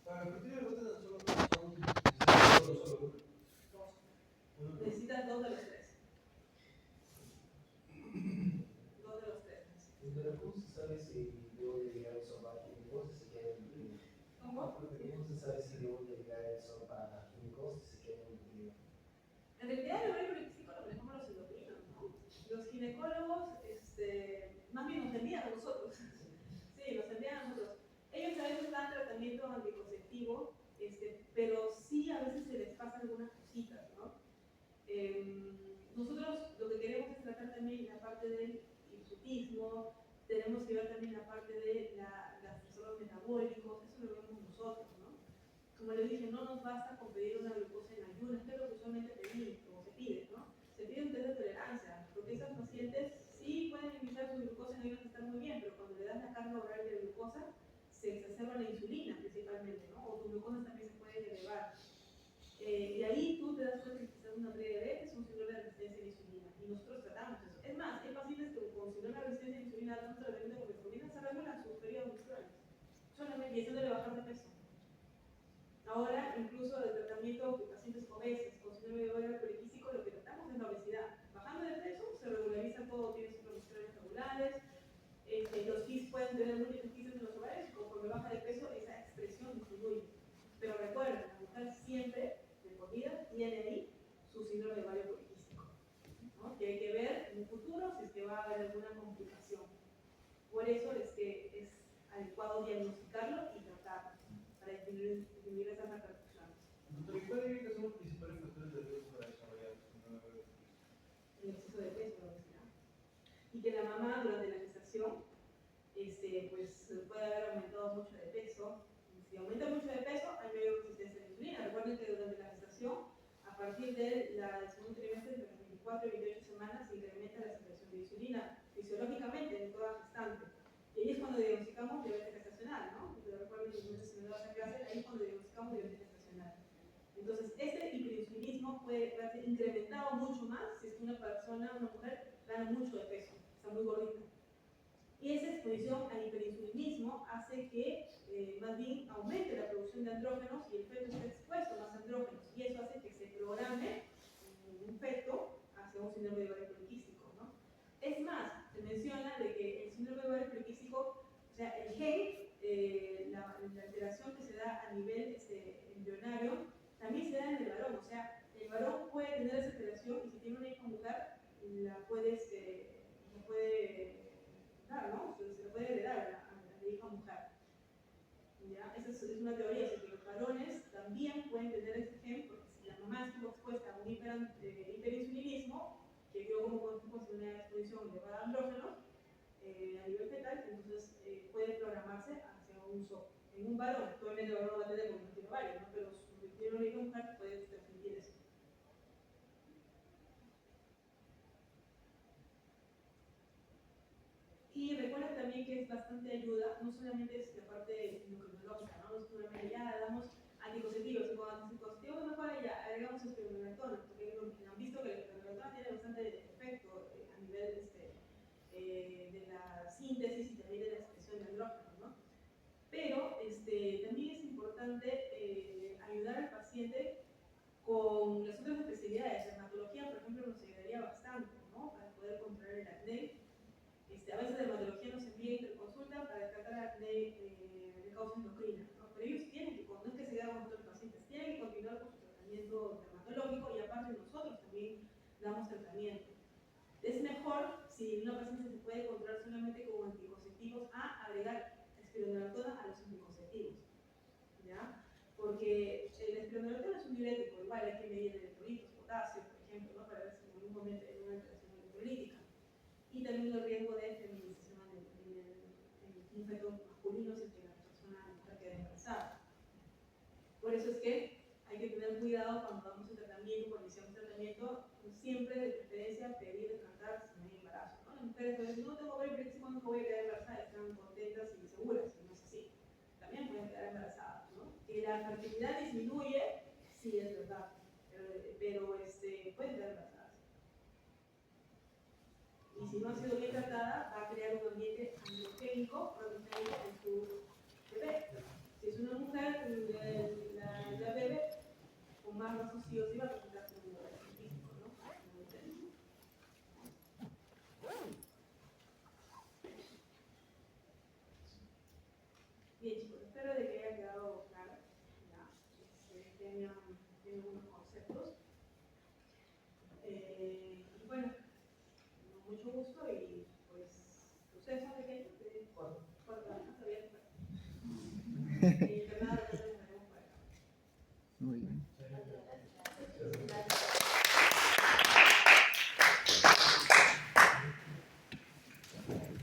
Para el criterio de Rotterdam solo Dos. Necesitas dos de los tres. Dos de los tres. Pero ¿cómo se sabe si debo de llegar al sopa químico si se queda en el frío? ¿Cómo? ¿Cómo se sabe si debo de llegar al sopa químico si se queda en el frío? En realidad el ovario poliquístico lo manejamos los endocrinos, ¿no? Los ginecólogos, más bien nos envían a nosotros. Sí, nos envían a nosotros. Ellos a veces dan tratamiento anticonceptivo, pero sí a veces se les pasan algunas cositas, ¿no? Nosotros lo que queremos es tratar también la parte del hirsutismo, tenemos que ver también la parte de los trastornos metabólicos, eso lo vemos nosotros, ¿no? Como les dije, no nos basta con pedir una glucosa en ayunas, que es lo que usualmente pedimos, como se pide, ¿no? Se pide un test de tolerancia, porque esas pacientes sí pueden limitar su glucosa en ayunas, está muy bien, pero cuando le das la carga oral de glucosa, se exacerba la insulina principalmente, ¿no? O tu glucosa también se puede elevar. Y ahí tú te das cuenta que quizás una PDB es un síndrome de resistencia a la insulina, y nosotros tratamos eso. Es más, hay pacientes que con síndrome de resistencia a la insulina dan tratamiento con metformina, se regulan sus periodos menstruales, solamente y haciéndole bajar de peso. Ahora, incluso el tratamiento de pacientes obesos con síndrome de ovario poliquístico, lo que tratamos es la obesidad. Bajando de peso, se regulariza todo, tiene sus progesterona regulares, los GIS pueden tener múltiples GIS en los ovarios y conforme baja de peso, esa expresión disminuye. Pero recuerden, la mujer siempre, de por vida, tiene ahí su síndrome de ovario poliquístico, ¿no? Que hay que ver en un futuro si es que va a haber alguna complicación. Por eso es que es adecuado diagnosticarlo y tratarlo, para disminuir esas repercusiones. Doctor, ¿y cuáles diría que son los principales factores de riesgo para desarrollar síndrome de ovario poliquístico? El exceso de peso, la obesidad. Y que la mamá durante la gestación pues puede haber aumentado mucho de peso. Y si aumenta mucho de peso, hay mayor resistencia a la insulina. Recuerden que durante la gestación, a partir del segundo trimestre, de las 24 y 28 semanas, se incrementa la secreción de insulina fisiológicamente en toda gestante. Y ahí es cuando diagnosticamos diabetes gestacional, ¿no? Porque recuerden que muchas señoras en clase, ahí es cuando diagnosticamos diabetes gestacional. Entonces, este hiperinsulinismo puede verse incrementado mucho más si es que una persona, una mujer, gana mucho de peso, está muy gordita. Y esa exposición al hiperinsulinismo hace que más bien aumente la producción de andrógenos y el feto esté expuesto a más andrógenos. Y eso hace que se programe un feto hacia un síndrome de ovario poliquístico, ¿no? Es más, se menciona de que el síndrome de ovario poliquístico, o sea, el gen, la alteración que se da a nivel embrionario, también se da en el varón. O sea, el varón puede tener esa alteración y si tiene una hija mujer, la puede dar, ¿no? Se lo puede heredar a la hija mujer. ¿Ya? Esa es una teoría, o sea, que los varones también pueden tener ese gen, porque si la mamá estuvo expuesta a un hiperinsulinismo, que dio como consecuencia una exposición elevada a andrógenos a nivel fetal, entonces puede programarse hacia un SOP. En un varón, obviamente el varón no va a tener porque no tiene varios, ¿no? Pero si tiene una hija mujer puede transmitir eso. Y recuerda también que es bastante ayuda, no solamente es la parte endocrinológica, ¿no? No solamente ya damos anticonceptivos, y con anticonceptivos mejora ya agregamos espironolactona, porque han visto que la espironolactona tiene bastante efecto a nivel de la síntesis y también de la expresión de andrógenos, ¿no? Pero también es importante ayudar al paciente con las otras especialidades. La dermatología, por ejemplo, nos ayudaría bastante, ¿no? Para poder controlar el acné. A veces la dermatología nos envía interconsulta para tratar acné de causa endocrina, ¿no? Pero ellos tienen que, no es que se queden con otros pacientes, tienen que continuar con su tratamiento dermatológico y aparte nosotros también damos tratamiento. Es mejor, si una paciente se puede controlar solamente con anticonceptivos, a agregar espironolactona a los anticonceptivos, ¿ya? Porque el espironolactona es un diurético, igual hay que medir electrolitos, potasio, por ejemplo, ¿no? Para ver si en algún momento hay una alteración electrolítica. Y también el riesgo de feminización en un feto masculino si que la mujer queda embarazada. Por eso es que hay que tener cuidado cuando damos el tratamiento, cuando iniciamos el tratamiento, siempre de preferencia pedir tratar si no hay embarazo, ¿no? Las mujeres a veces no tengo ovario poliquístico, nunca voy a quedar embarazada, están contentas y seguras, y no es así. También pueden quedar embarazadas, ¿no? Que la fertilidad disminuye, sí es verdad, pero pueden quedar embarazadas. Y si no ha sido bien tratada, va a crear un ambiente androgénico, protogénico en su bebé. Si es una mujer, la bebé, con más razón sí o sí va a presentar un ovario poliquístico, ¿no? Bien, chicos, espero de que haya quedado claro, ya, que tengan algunos conceptos. Y bueno, mucho gusto y pues, ¿ustedes son pequeños? ¿Cuántos años? ¿Está bien? Y internado, entonces nos veremos por acá. Muy bien.